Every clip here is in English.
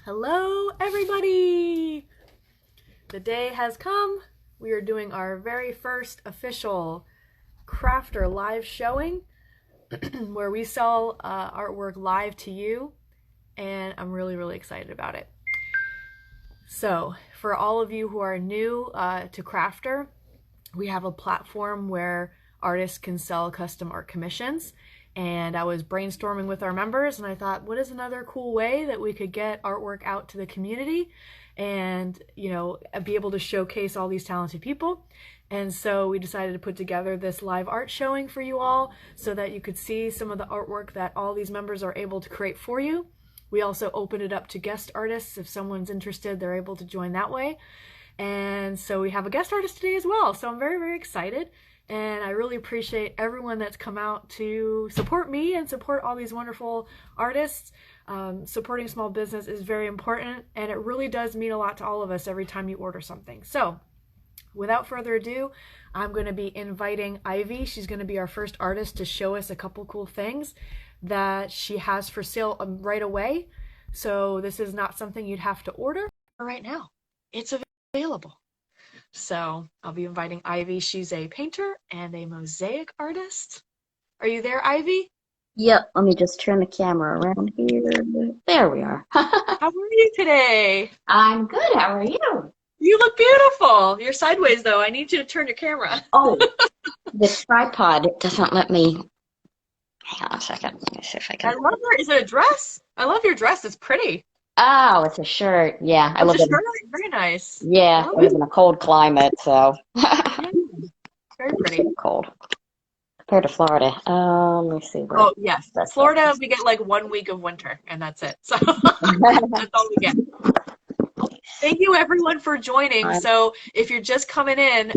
Hello, everybody! The day has come. We are doing our very first official Crafter live showing where we sell artwork live to you, and I'm really, really excited about it. So, for all of you who are new to Crafter, we have a platform where artists can sell custom art commissions. And I was brainstorming with our members, and I thought, what is another cool way that we could get artwork out to the community and, be able to showcase all these talented people? And so we decided to put together this live art showing for you all so that you could see some of the artwork that all these members are able to create for you. We also opened it up to guest artists. If someone's interested, they're able to join that way. And so we have a guest artist today as well. So I'm very, very excited. And I really appreciate everyone that's come out to support me and support all these wonderful artists. Supporting small business is very important, and it really does mean a lot to all of us every time you order something. So without further ado, I'm going to be inviting Ivy. She's going to be our first artist to show us a couple cool things that she has for sale right away. So this is not something you'd have to order right now. It's available. So I'll be inviting Ivy. She's a painter and a mosaic artist. Are you there, Ivy? Yep, let me just turn the camera around here. There we are. How are you today? I'm good. How are you? You look beautiful. You're sideways, though. I need you to turn your camera. Oh, the tripod doesn't let me. Hang on a second. Let me see if I I can. love that. Is it a dress? I love your dress. It's pretty. Oh, it's a shirt. Yeah, It's a shirt. Very nice. Yeah, I live in a cold climate, so Very it's pretty. cold compared to Florida. Let me see where. Oh, yes. Florida, we get like 1 week of winter, and that's it. So that's all we get. Thank you, everyone, for joining. So if you're just coming in,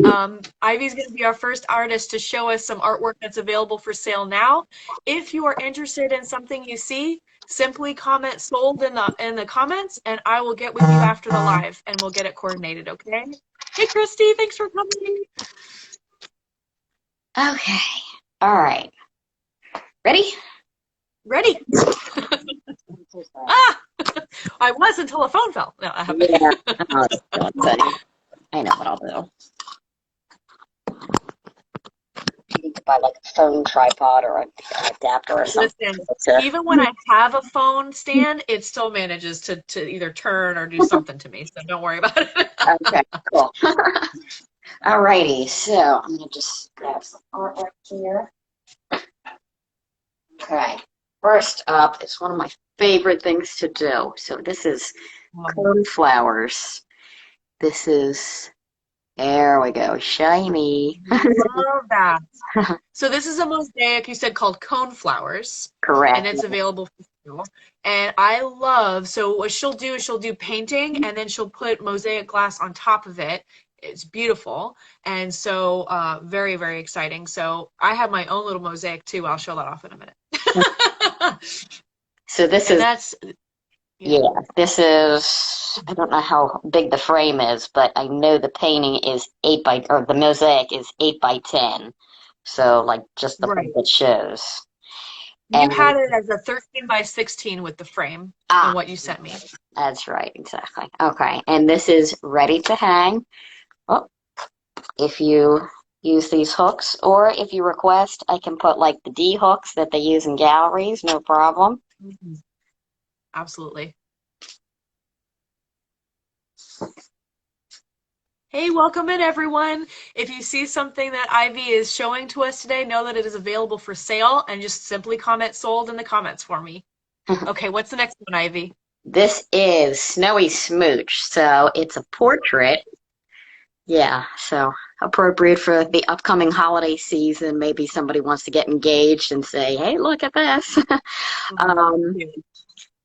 Ivy's going to be our first artist to show us some artwork that's available for sale now. If you are interested in something you see, simply comment sold in the comments, and I will get with you after the live, and we'll get it coordinated, okay? Hey, Christy, thanks for coming. Okay. All right. Ready? Ready. Ah! I was until a phone fell. No, I haven't. Yeah. I know what I'll do. You need to buy like a phone tripod or an adapter or something. Listen, even when I have a phone stand, it still manages to either turn or do something to me. So don't worry about it. Okay, cool. Alrighty, so I'm gonna just grab some artwork here. Okay, first up, it's one of my favorite things to do. So this is coneflowers. This is, there we go, shiny. I love that. So this is a mosaic you said called coneflowers. Correct. And it's available for sale. And I love, so what she'll do is she'll do painting and then she'll put mosaic glass on top of it. It's beautiful. And so very, very exciting. So I have my own little mosaic too. I'll show that off in a minute. So this and is, that's, yeah, this is, I don't know how big the frame is, but I know the painting is the mosaic is 8 by 10. So like just the right. that shows. You And had it as a 13 by 16 with the frame and what you sent me. That's right, exactly. Okay, and this is ready to hang. Oh, if you use these hooks, or if you request, I can put like the D hooks that they use in galleries, no problem. Mm-hmm. Absolutely. Hey, welcome in, everyone. If you see something that Ivy is showing to us today, know that it is available for sale and just simply comment sold in the comments for me. Okay, what's the next one, Ivy? This is Snowy Smooch, so it's a portrait. Yeah, so appropriate for the upcoming holiday season. Maybe somebody wants to get engaged and say, hey, look at this.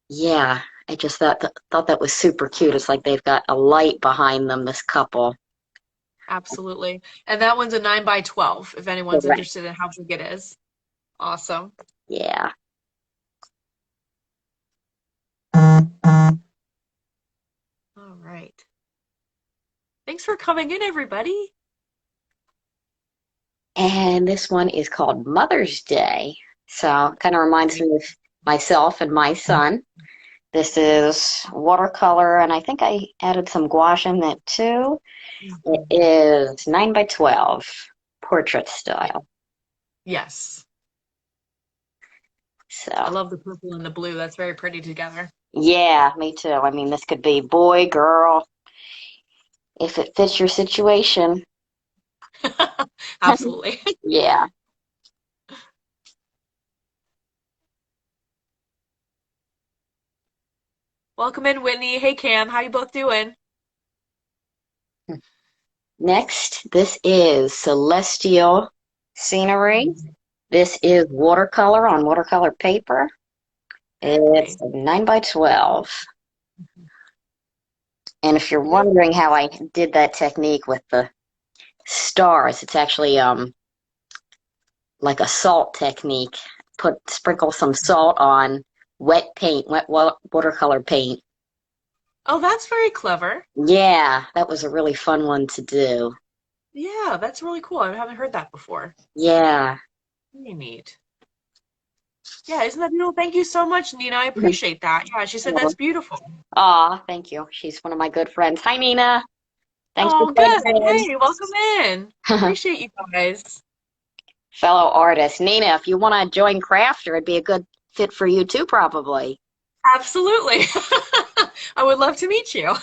Yeah, I just thought that was super cute. It's like they've got a light behind them, this couple. Absolutely. And that one's a 9 by 12, if anyone's interested in how big it is. Awesome. Yeah. All right. Thanks for coming in, everybody. And this one is called Mother's Day. So kind of reminds me of myself and my son. This is watercolor, and I think I added some gouache in that too. It Mhm. is 9 by 12, portrait style. Yes. I So, love the purple and the blue. That's very pretty together. yeah, me too. I mean, this could be boy, girl, if it fits your situation. Absolutely. Yeah. Welcome in, Whitney. Hey, Cam. How you both doing? Next, this is celestial scenery. This is watercolor on watercolor paper. Very It's pretty. 9 by 12. And if you're Beautiful. wondering how I did that technique with the stars, it's actually like a salt technique. Sprinkle some salt on wet paint, watercolor paint. Oh, that's very clever. Yeah, that was a really fun one to do. Yeah, that's really cool. I haven't heard that before. Yeah. Very neat. Yeah, isn't that beautiful? Thank you so much, Nina. I appreciate that. Yeah, she said that's beautiful. Aw, thank you. She's one of my good friends. Hi, Nina. Thanks for Oh, good. saying Hey, welcome in. hi. Appreciate you guys. Fellow artist. Nina, if you want to join Crafter, it'd be a good fit for you too, probably. Absolutely. I would love to meet you.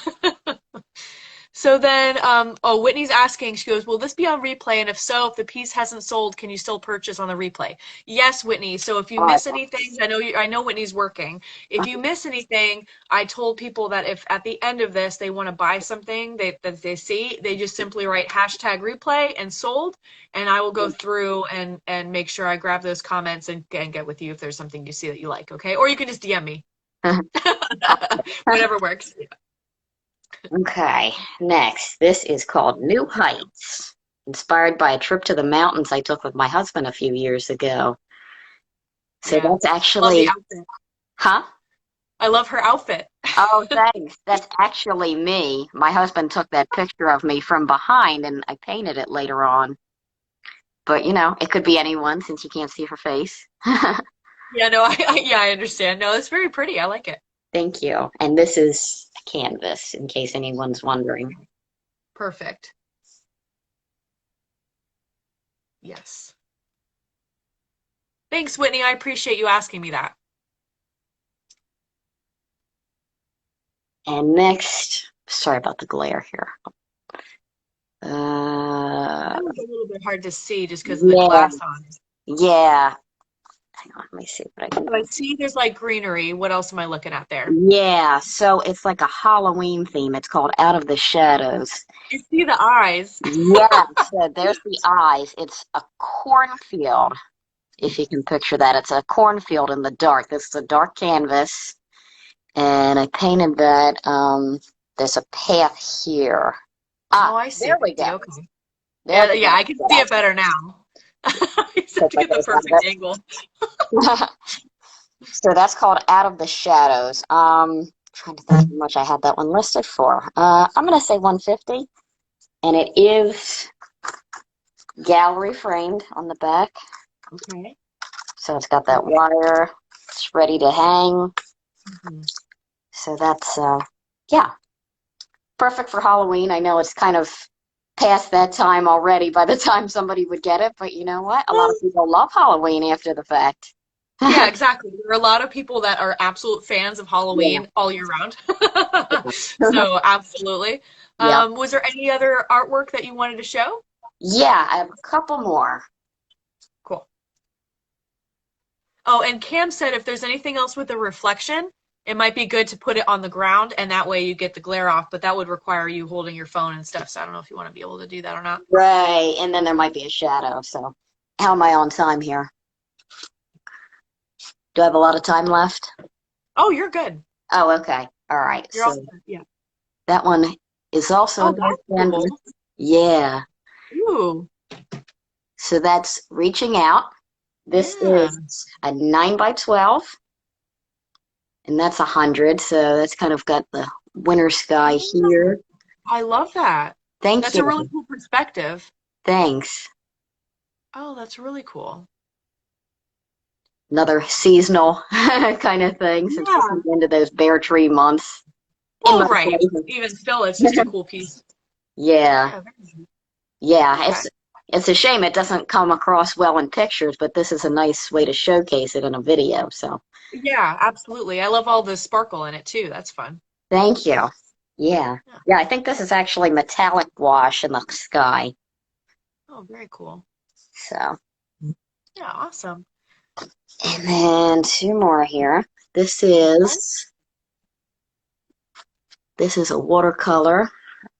So then, oh, Whitney's asking, she goes, will this be on replay? And if so, if the piece hasn't sold, can you still purchase on the replay? Yes, Whitney. So if you miss Awesome. anything, I know Whitney's working. If you miss anything, I told people that if at the end of this they want to buy something that they see, they just simply write hashtag replay and sold, and I will go through and make sure I grab those comments and get with you if there's something you see that you like, okay? Or you can just DM me. Whatever works. Okay, next. This is called New Heights, inspired by a trip to the mountains I took with my husband a few years ago. So Yeah. that's Love the actually, outfit. huh? I love her outfit. Oh, thanks. That's actually me. My husband took that picture of me from behind and I painted it later on. But it could be anyone since you can't see her face. Yeah, no, yeah, I understand. No, it's very pretty. I like it. Thank you. And this is a canvas, in case anyone's wondering. Perfect. Yes. Thanks, Whitney. I appreciate you asking me that. And next, sorry about the glare here. That was a little bit hard to see just because of the Yeah, glass on. yeah. Hang on, let me see what I can So I do. see there's like greenery. What else am I looking at there? Yeah, so it's like a Halloween theme. It's called Out of the Shadows. I see the eyes. Yeah, so there's the eyes. It's a cornfield, if you can picture that. It's a cornfield in the dark. This is a dark canvas, and I painted that. There's a path here. Oh, Ah, I see. there we go. Okay. There Yeah, we yeah, go. I can see it better now. I just have Take to a get the look at perfect angle. it. So that's called Out of the Shadows. Trying to think how much I had that one listed for. I'm gonna say 150, and it is gallery framed on the back. Okay. So it's got that wire. It's ready to hang. Mhm. So that's yeah, perfect for Halloween. I know it's kind of past that time already by the time somebody would get it, but you know what? A lot of Well, people love Halloween after the fact. yeah, exactly. There are a lot of people that are absolute fans of Yeah. Halloween all year round. So, absolutely. Yeah. Was there any other artwork that you wanted to show? Yeah, I have a couple more. Cool. Oh, and Cam said if there's anything else with the reflection, it might be good to put it on the ground, and that way you get the glare off, but that would require you holding your phone and stuff. So I don't know if you want to be able to do that or not. Right, and then there might be a shadow. So, how am I on time here? Do I have a lot of time left? Oh, you're good. Oh, okay. All right. You're all So set. Yeah. that one is also a Oh, dark that's canvas. cool. Yeah. Ooh, So that's reaching out. This yeah. is a 9 by 12, and that's 100. So that's kind of got the winter sky Oh, here. I love that. Thank That's a really you. cool perspective. Thanks. Oh, that's really cool. another seasonal kind of thing since we're Yeah. coming into those bare tree months in Well, most right. places. Even still, it's just a cool piece. Yeah, Yeah. Very nice. yeah. Okay. It's a shame it doesn't come across well in pictures, but this is a nice way to showcase it in a video. So Yeah, absolutely. I love all the sparkle in it too. That's fun. thank you. Yeah, Yeah. yeah. I think this is actually metallic wash in the sky. Oh, very cool. So, Yeah, awesome. and then two more here. This Okay. is this is a watercolor,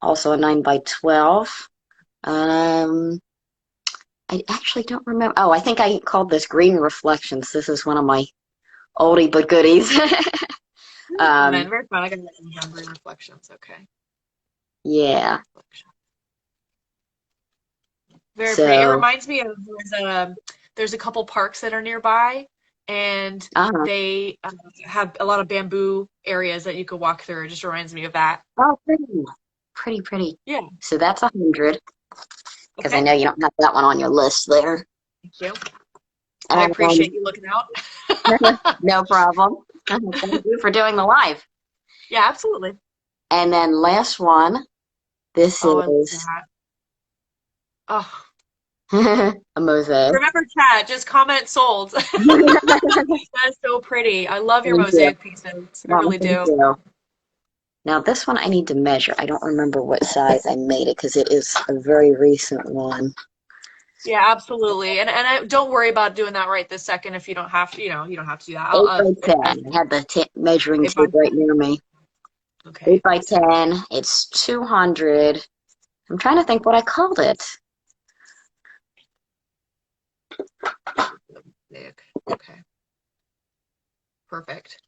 also a 9 by 12. Um, I actually don't remember. Oh, I think I called this Green Reflections. This is one of my oldie but goodies. Very um, fun. Very fun. I got that down. Green reflections. Okay. yeah. Reflection. Very pretty. It So, reminds me of there's a couple parks that are nearby, and uh, they have a lot of bamboo areas that you could walk through. It just reminds me of that. oh, pretty, pretty, pretty. Yeah. So that's 100 because I Okay. know you don't have that one on your list there. Thank you. I Um, appreciate you looking out. no problem. Thank you for doing the live. Yeah, absolutely. And then last one. This Oh, I love is that. Oh, a mosaic. remember, chat, just comment sold. That's so pretty. I love your Thank you. mosaic pieces. I Well, really thank do. you. Now this one I need to measure. I don't remember what size I made it because it is a very recent one. Yeah, absolutely. And I don't worry about doing that right this second if you don't have to, you don't have to do that. I'll 8 by 10. I had the measuring if I tape right near me. okay. 8 by 10. It's 200. I'm trying to think what I called it. Nick. Okay. Perfect.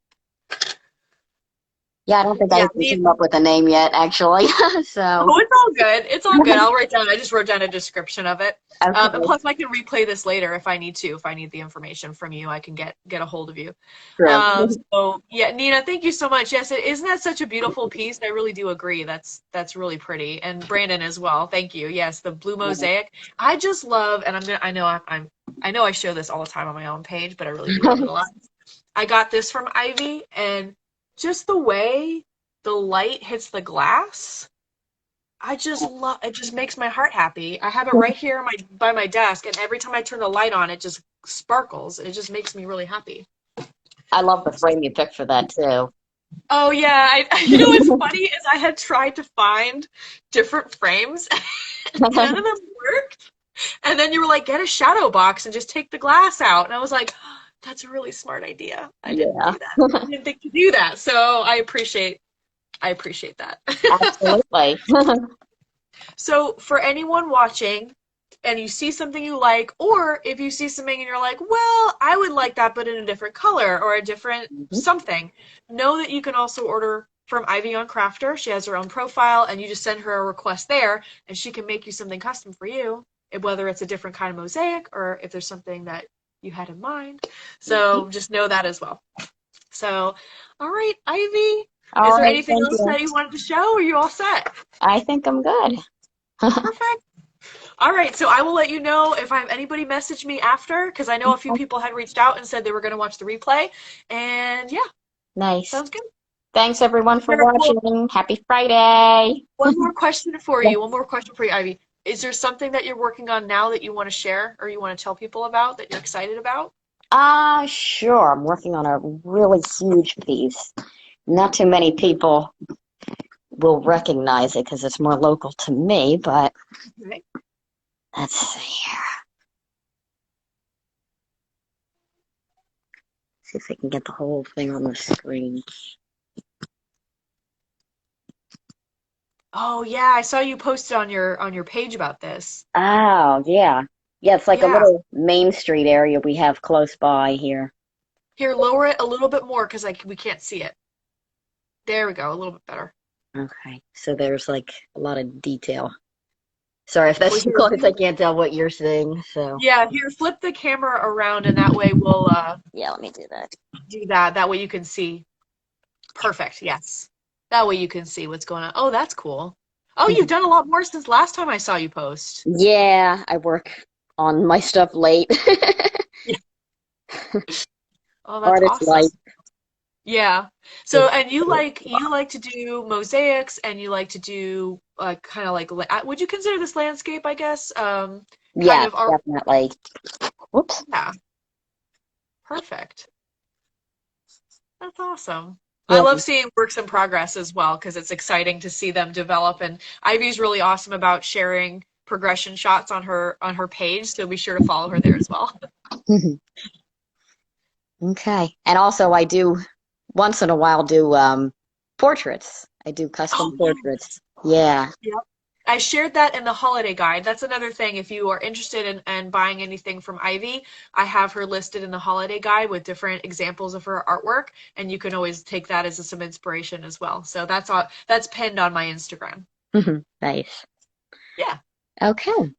Yeah, I don't think I Yeah, even came up with a name yet, actually. So, oh, it's all good. It's all good. I'll write down. I just wrote down a description of it. And okay, plus, I can replay this later if I need to. If I need the information from you, I can get a hold of you. true. So yeah, Nina, thank you so much. Yes, isn't that such a beautiful piece? I really do agree. That's really pretty. And Brandon as well. Thank you. Yes, the blue mosaic. I just love, and I know I show this all the time on my own page, but I really do love it a lot. I got this from Ivy, and just the way the light hits the glass, I just love it. Just makes my heart happy. I have it right here by my desk, and every time I turn the light on, it just sparkles. It just makes me really happy. I love the frame you picked for that, too. Oh yeah, you know what's funny is I had tried to find different frames, and none of them worked. And then you were like, get a shadow box and just take the glass out, and I was like, oh, that's a really smart idea. I didn't Yeah, do that. I didn't think to do that. So I appreciate that. absolutely. So for anyone watching and you see something you like, or if you see something and you're like, well, I would like that, but in a different color or a different something, know that you can also order from Ivy on Crafter. She has her own profile, and you just send her a request there, and she can make you something custom for you, whether it's a different kind of mosaic or if there's something that you had in mind. So just know that as well. So, all right, Ivy, is All there right, anything thank else you. that you wanted to show, or are you all set? I think I'm good. Perfect. All right, so I will let you know if I have anybody message me after, because I know a few people had reached out and said they were going to watch the replay. And yeah, Nice. sounds good. Thanks everyone for Very cool. watching. Happy Friday. One more question for you. One more question for you, Ivy. Is there something that you're working on now that you want to share or you want to tell people about that you're excited about? Sure. I'm working on a really huge piece. Not too many people will recognize it because it's more local to me, but Okay. let's see here. See if I can get the whole thing on the screen. Oh yeah, I saw you posted on your page about this. Oh, yeah. Yeah, it's like a Yeah. little Main Street area we have close by here. Here, lower it a little bit more because we can't see it. There we go, a little bit better. Okay, so there's like a lot of detail. Sorry if Well, that's too here, close, I can't tell what you're seeing, so yeah, here, flip the camera around and that way we'll yeah, let me do that. do that. That way you can see. Perfect, yes. That way you can see what's going on. Oh, that's cool. Oh, you've done a lot more since last time I saw you post. Yeah, I work on my stuff late. Yeah. Oh, that's Artist awesome. life. Yeah. So, and you like to do mosaics, and you like to do kind of like would you consider this landscape, I guess? Kind Yes, of art. definitely. Whoops. Yeah. Perfect. That's awesome. I Yeah. love seeing works in progress as well because it's exciting to see them develop. And Ivy's really awesome about sharing progression shots on her page, so be sure to follow her there as well. Okay. And also I do once in a while do portraits. I do custom Oh, portraits. Yeah. yeah. I shared that in the holiday guide. That's another thing. If you are interested in buying anything from Ivy, I have her listed in the holiday guide with different examples of her artwork, and you can always take that as some inspiration as well. So that's pinned on my Instagram. Nice. Yeah. Okay.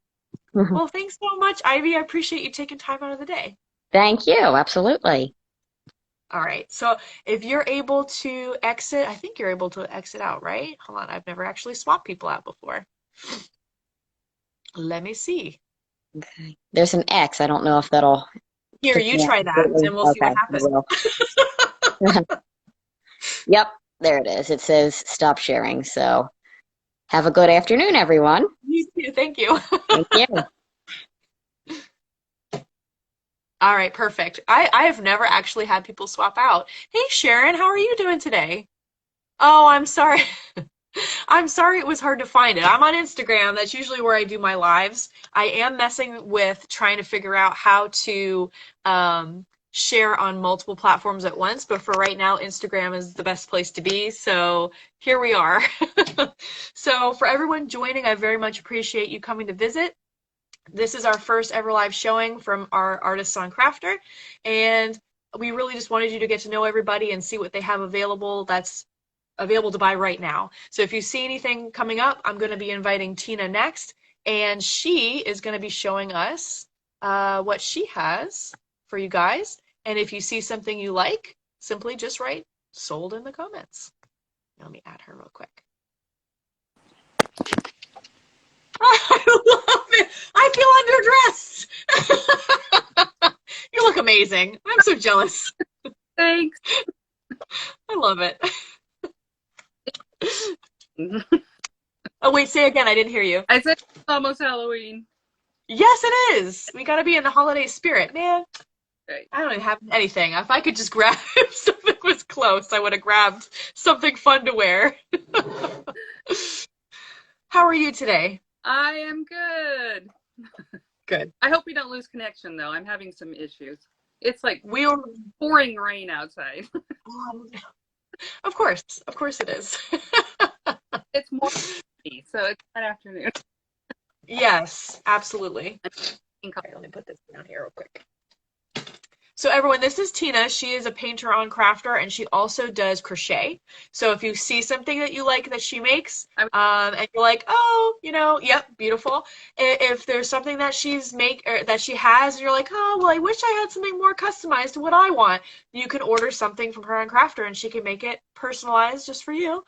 Well, thanks so much, Ivy. I appreciate you taking time out of the day. Thank you. Absolutely. All right. So if you're able to exit, I think you're able to exit out, right? Hold on. I've never actually swapped people out before. Let me see. Okay. There's an X. I don't know if that'll Here, kick you me out try that, completely. and we'll see Okay, what I happens. will. Yep, there it is. It says stop sharing. So have a good afternoon, everyone. You too. Thank you. Thank you. All right, perfect. I have never actually had people swap out. Hey, Sharon, how are you doing today? Oh, I'm sorry. I'm sorry it was hard to find it. I'm on Instagram. That's usually where I do my lives. I am messing with trying to figure out how to share on multiple platforms at once, but for right now, Instagram is the best place to be. So here we are. So for everyone joining, I very much appreciate you coming to visit. This is our first ever live showing from our Artists on Crafter, and we really just wanted you to get to know everybody and see what they have available that's available to buy right now. So if you see anything coming up, I'm going to be inviting Tina next, and she is going to be showing us what she has for you guys. And if you see something you like, simply just write sold in the comments. Let me add her real quick. I love it. I feel underdressed. You look amazing. I'm so jealous. Thanks. I love it. Oh, wait, say again. I didn't hear you. I said it's almost Halloween. Yes, it is. We got to be in the holiday spirit, man. Right. I don't even have anything. If I could just grab, if something was close, I would have grabbed something fun to wear. How are you today? I am good. Good. I hope we don't lose connection though. I'm having some issues. It's like We are, pouring rain outside. of course it is. It's more rainy, so it's that afternoon. Yes, absolutely. All right, let me put this down here real quick. So everyone, this is Tina. She is a painter on Crafter, and she also does crochet. So if you see something that you like that she makes, and you're like, oh, yep, beautiful. If there's something that that she has, and you're like, oh, well, I wish I had something more customized to what I want, you can order something from her on Crafter, and she can make it personalized just for you.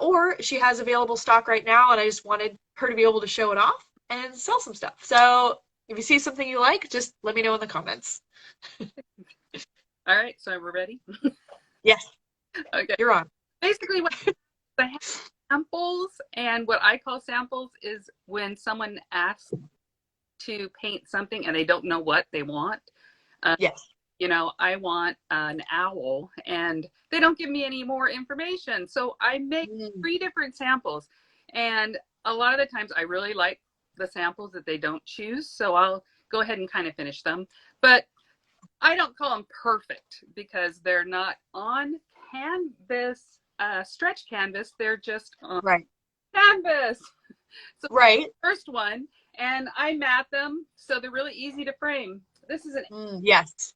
Or she has available stock right now, and I just wanted her to be able to show it off and sell some stuff. So if you see something you like, just let me know in the comments. All right, so we're ready. Yes. Okay. You're on. Basically, what I have samples, and what I call samples is when someone asks to paint something and they don't know what they want. Yes. I want an owl, and they don't give me any more information. So I make 3 different samples, and a lot of the times I really like the samples that they don't choose, so I'll go ahead and kind of finish them. But I don't call them perfect because they're not on canvas, stretch canvas. They're just on canvas. So Right. First one, and I mat them so they're really easy to frame. This is yes.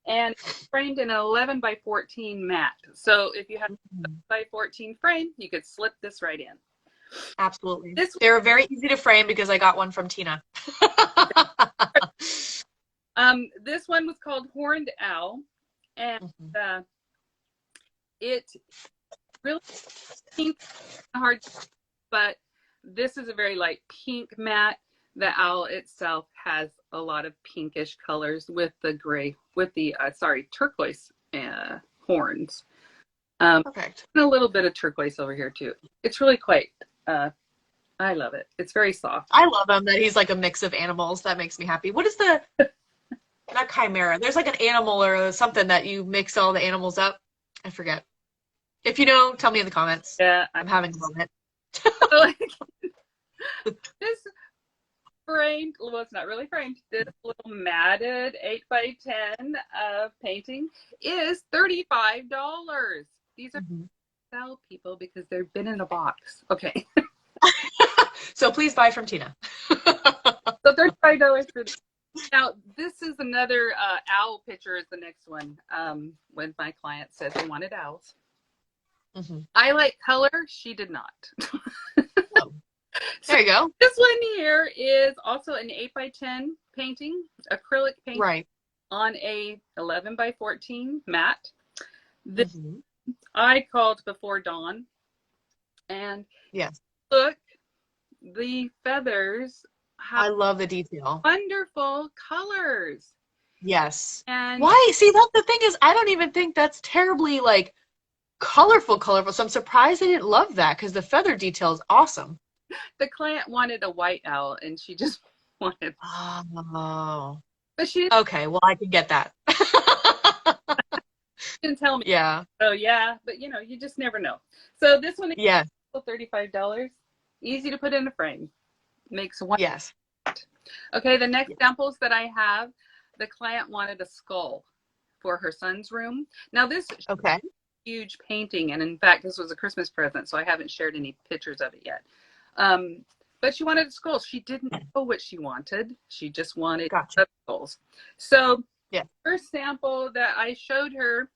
And it's framed in an 11 by 14 mat. So if you have a 11 by 14 frame, you could slip this right in. Absolutely. They're very easy to frame because I got one from Tina. This one was called Horned Owl, and it really pink hard, but this is a very light pink matte. The owl itself has a lot of pinkish colors with the gray, with the, turquoise horns. Perfect. And a little bit of turquoise over here too. It's really quite, I love it. It's very soft. I love him that he's like a mix of animals. That makes me happy. What is the, not chimera, there's like an animal or something that you mix all the animals up. I forget. If you know, tell me in the comments. Yeah. I'm having a moment. This framed, well, it's not really framed, this little matted 8x10 painting is $35. These are sell people because they've been in a box. Okay. So please buy from Tina. So $35 for this. Now, this is another owl picture is the next one. When my client said they wanted owls. I like color. She did not. There you go. This one here is also an 8x10 painting, acrylic painting, Right. on a 11x14 mat. This I called before dawn, and Yes. look, the feathers I have love the detail. wonderful colors. Yes. And Why? See, that's the thing is, I don't even think that's terribly like colorful. So I'm surprised I didn't love that because the feather detail is awesome. the client wanted a white owl, and she just wanted, Oh. but she Okay. Well, I can get that. didn't tell me. Yeah. So yeah, but you know, you just never know. So this one is Yes. $35. Easy to put in a frame. Makes one. Yes. Okay, the next samples that I have, the client wanted a skull for her son's room. Now this is Okay. a huge painting, and in fact, this was a Christmas present, so I haven't shared any pictures of it yet. But she wanted a skull. She didn't know what she wanted. She just wanted Gotcha. skulls. So Yeah. first sample that I showed her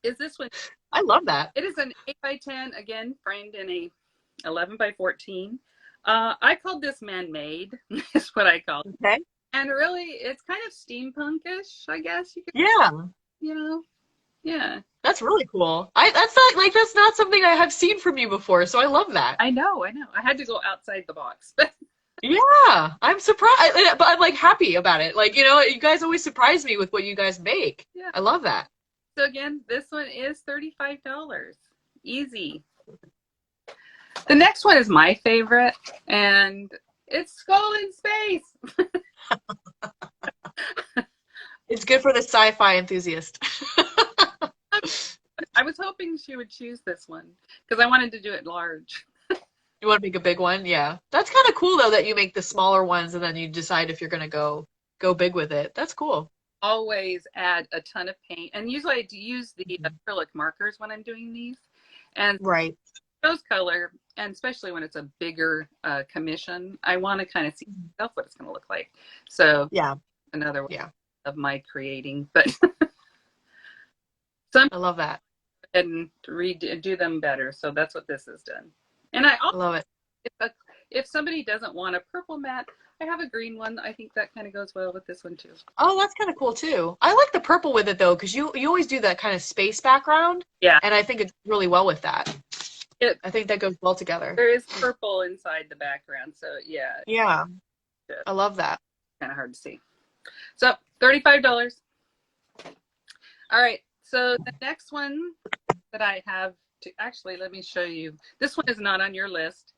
is this one. I love that. It is an 8x10, again, framed in a 11x14. I called this man-made, is what I call it. Okay. And really, it's kind of steampunkish, I guess you could, Yeah. you know, yeah. That's really cool. That's not something I have seen from you before, so I love that. I know. I had to go outside the box. Yeah, I'm surprised, but I'm like happy about it. Like, you guys always surprise me with what you guys make. Yeah. I love that. So again, this one is $35. Easy. The next one is my favorite, and it's Skull in Space. It's good for the sci-fi enthusiast. I was hoping she would choose this one because I wanted to do it large. You want to make a big one? Yeah. That's kind of cool though that you make the smaller ones and then you decide if you're gonna go big with it. That's cool. Always add a ton of paint, and usually I do use the acrylic markers when I'm doing these, and Right. those color, and especially when it's a bigger commission, I want to kind of see myself what it's going to look like. So Yeah. another way Yeah. of my creating, but I love that. and redo them better. So that's what this has done. And I I also, love it. if somebody doesn't want a purple mat, I have a green one. I think that kind of goes well with this one too. Oh, that's kind of cool too. I like the purple with it though, because you always do that kind of space background. Yeah. And I think it's really well with that. It- I think that goes well together. There is purple inside the background, so yeah, Yeah. Good. I love that. kind of hard to see. So $35. All right. So the next one that I have to actually, let me show you. This one is not on your list.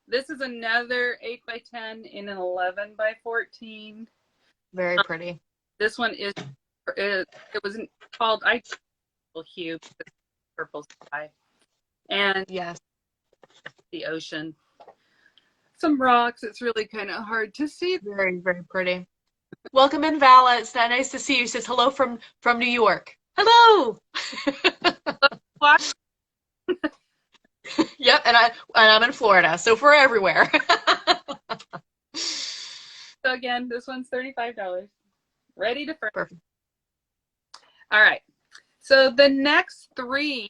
This is another 8x10 in an 11x14. Very pretty. This one is, it was called hue, purple sky, and Yes. the ocean. Some rocks. It's really kind of hard to see. Very, very pretty. Welcome in, Vala. It's nice to see you. Says hello from New York. Hello. Yep, and I'm in Florida, so we're everywhere. So again, this one's $35. Ready to frame. Perfect. All right. So the next three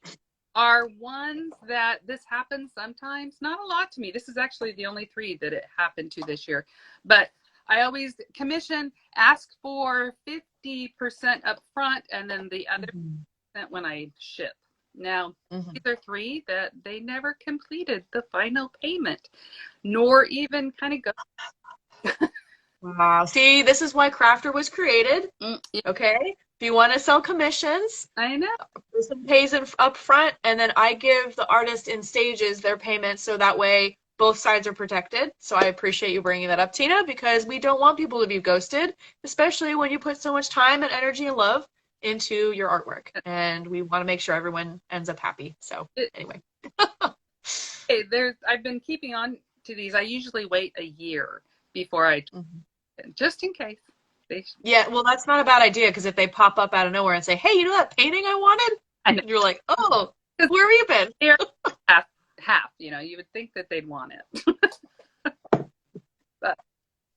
are ones that this happens sometimes. Not a lot to me. This is actually the only three that it happened to this year. But I always commission, ask for 50% up front, and then the other percent when I ship. Now, Mhm. these are three that they never completed the final payment, nor even kind of go. Wow. See, this is why Crafter was created. Yeah, Okay. If you want to sell commissions, I know. person pays it up front, and then I give the artist in stages their payment so that way both sides are protected. So I appreciate you bringing that up, Tina, because we don't want people to be ghosted, especially when you put so much time and energy and love into your artwork. And we want to make sure everyone ends up happy. So anyway. Hey, I've been keeping on to these. I usually wait a year before Mhm. just in case. Yeah, well, that's not a bad idea because if they pop up out of nowhere and say, "Hey, you know that painting I wanted?" I know. And you're like, "Oh, where have you been?" They're half, you would think that they'd want it. But,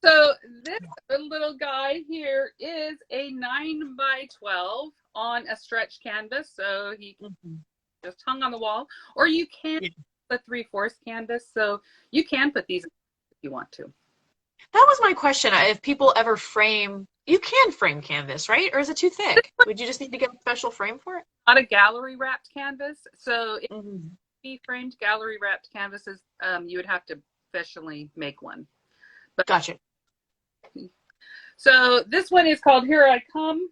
so this little guy here is a 9x12 on a stretch canvas. So he just hung on the wall, or you can a 3/4 canvas. So you can put these if you want to. That was my question. If people ever frame, you can frame canvas, right? Or is it too thick? Would you just need to get a special frame for it? Not a gallery wrapped canvas. So if Mhm. be framed gallery wrapped canvases, you would have to professionally make one. But, Gotcha. so this one is called Here I Come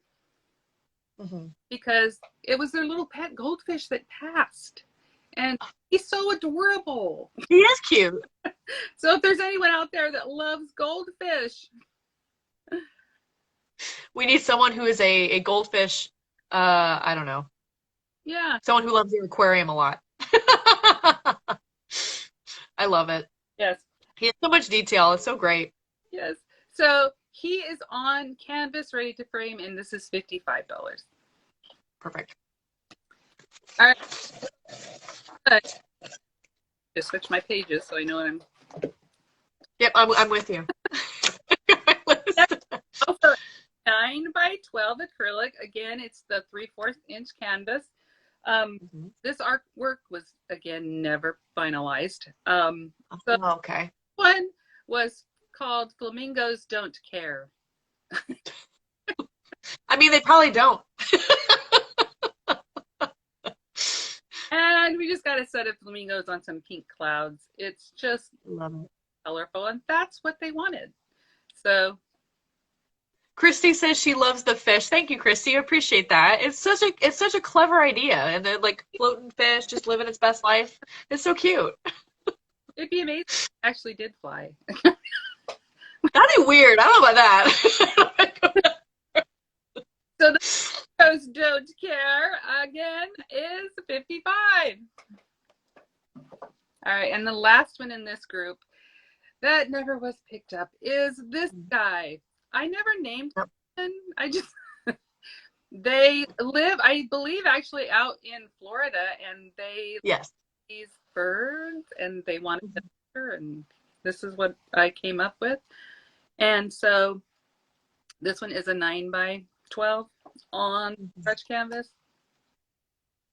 Mhm. because it was their little pet goldfish that passed. And he's so adorable. He is cute. So if there's anyone out there that loves goldfish, We need someone who is a goldfish, I don't know, yeah. someone who loves the aquarium a lot. I love it. Yes. He has so much detail. It's so great. Yes. So he is on canvas ready to frame, and this is $55. Perfect. All right. Just switch my pages so I know what I'm. Yep, I'm with you. Also, 9x12 acrylic. Again, it's the 3/4 inch canvas. This artwork was again never finalized. So okay. one was called Flamingos Don't Care. I mean, they probably don't. And we just got a set of flamingos on some pink clouds. It's just Love it. colorful, and that's what they wanted. So Christy says she loves the fish. Thank you, Christy. I appreciate that. It's such a clever idea. And then like floating fish, just living its best life. It's so cute. it'd be amazing if it actually did fly. That'd be weird. I don't know about that. So the Flamingos Don't Care again is 55. All right, and the last one in this group that never was picked up is this guy. I never named him. I just they live, I believe, actually out in Florida, and they Yes. these birds, and they wanted to picture, and this is what I came up with. And so this one is a 9x12 on stretch canvas.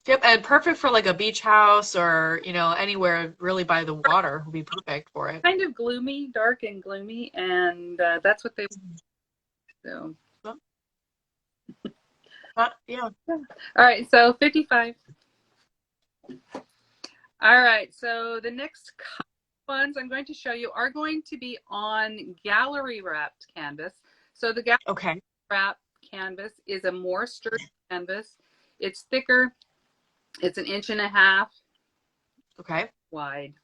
Yep, and perfect for like a beach house or, anywhere really by the water would be perfect for it. Kind of gloomy, dark and gloomy, and that's what they so. Yeah. All right, so 55. All right, so the next ones I'm going to show you are going to be on gallery wrapped canvas. So the gallery Okay. wrap canvas is a more sturdy canvas. It's thicker. It's 1.5 inches Okay. wide.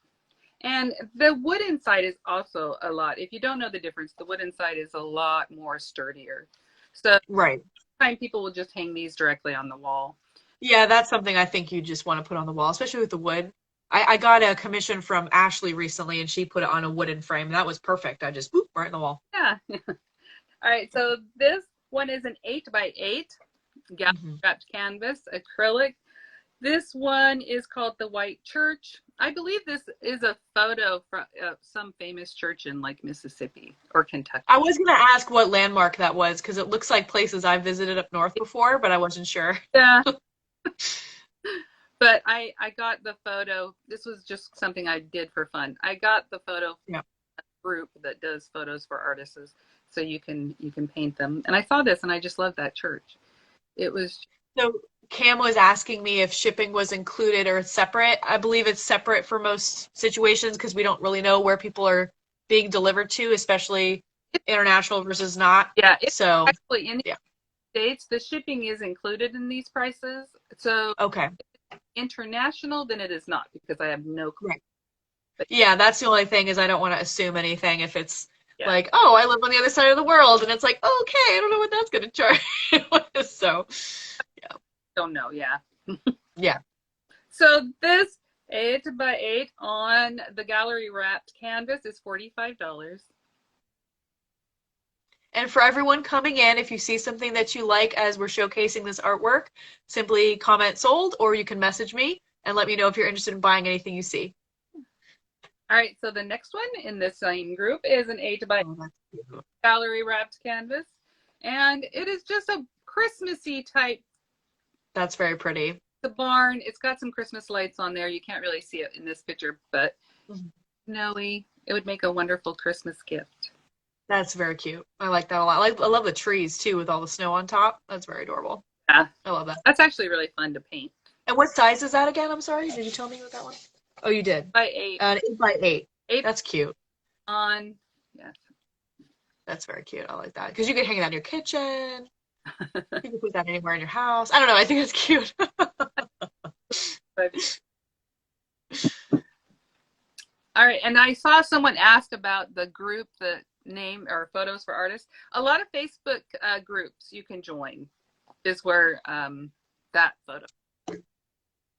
And the wood inside is also a lot. If you don't know the difference, the wood inside is a lot more sturdier. So Right. sometimes people will just hang these directly on the wall. Yeah, that's something I think you just want to put on the wall, especially with the wood. I got a commission from Ashley recently, and she put it on a wooden frame. That was perfect. I just, boop, right in the wall. Yeah. All right, so this one is an 8x8 gallery wrapped canvas, acrylic. This one is called the White Church. I believe this is a photo from some famous church in like Mississippi or Kentucky. I was going to ask what landmark that was because it looks like places I've visited up north before, but I wasn't sure. Yeah. But I got the photo. This was just something I did for fun. I got the photo from a group that does photos for artists, so you can paint them. And I saw this and I just loved that church. It was So Cam was asking me if shipping was included or separate. I believe it's separate for most situations because we don't really know where people are being delivered to, especially international versus not. Yeah, it's So, actually in the yeah. States, the shipping is included in these prices. So Okay. international, then it is not because I have no clue. Right. Yeah, that's the only thing is I don't want to assume anything if it's Yeah. like, oh, I live on the other side of the world, and it's like, okay, I don't know what that's going to charge. So, Don't know, yeah. yeah. So this 8x8 on the gallery wrapped canvas is $45. And for everyone coming in, if you see something that you like as we're showcasing this artwork, simply comment sold, or you can message me and let me know if you're interested in buying anything you see. All right, so the next one in this same group is an 8x8 Oh, that's cute. gallery wrapped canvas. And it is just a Christmassy type. That's very pretty. The barn, it's got some Christmas lights on there. You can't really see it in this picture, but snowy. It would make a wonderful Christmas gift. That's very cute. I like that a lot. I love the trees too with all the snow on top. That's very adorable. Yeah. I love that. That's actually really fun to paint. And what size is that again? I'm sorry. Did you tell me what that one? Oh, you did. By 8. An 8x8. 8 That's cute. on, yes. That's very cute. I like that. Because you can hang it on your kitchen. You can put that anywhere in your house. I don't know. I think it's cute. All right, and I saw someone asked about the group, the name or photos for artists. A lot of Facebook groups you can join is where that photo.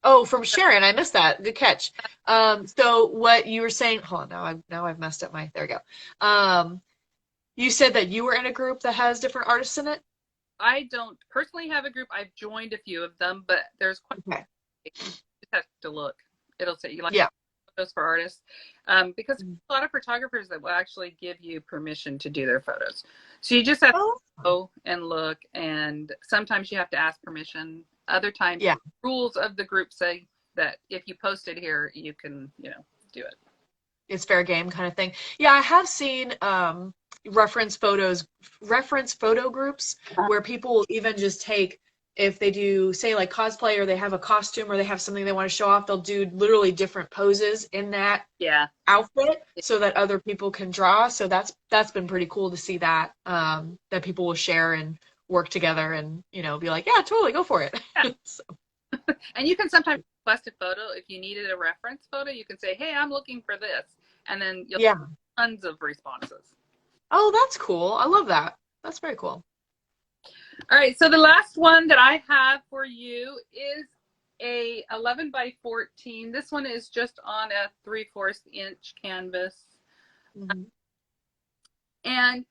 Oh, from Sharon. I missed that. Good catch. So what you were saying, hold on, now I've messed up my, there we go. You said that you were in a group that has different artists in it? I don't personally have a group. I've joined a few of them, but there's quite Okay. you just have to look. It'll say you like Yeah. photos for artists. Because a lot of photographers that will actually give you permission to do their photos. So you just have to go and look, and sometimes you have to ask permission. Other times, Yeah. rules of the group say that if you post it here, you can, do it. It's fair game kind of thing. Yeah, I have seen reference photo groups where people will even just take, if they do say like cosplay or they have a costume or they have something they want to show off, they'll do literally different poses in that Yeah. outfit so that other people can draw. So that's been pretty cool to see that that people will share and work together and be like, yeah, totally, go for it. Yeah. So, And you can sometimes request a photo. If you needed a reference photo, you can say, hey, I'm looking for this. And then you'll yeah. have tons of responses. Oh, that's cool. I love that. That's very cool. All right, so the last one that I have for you is a 11 by 14. This one is just on a 3/4 inch canvas. Mm-hmm. And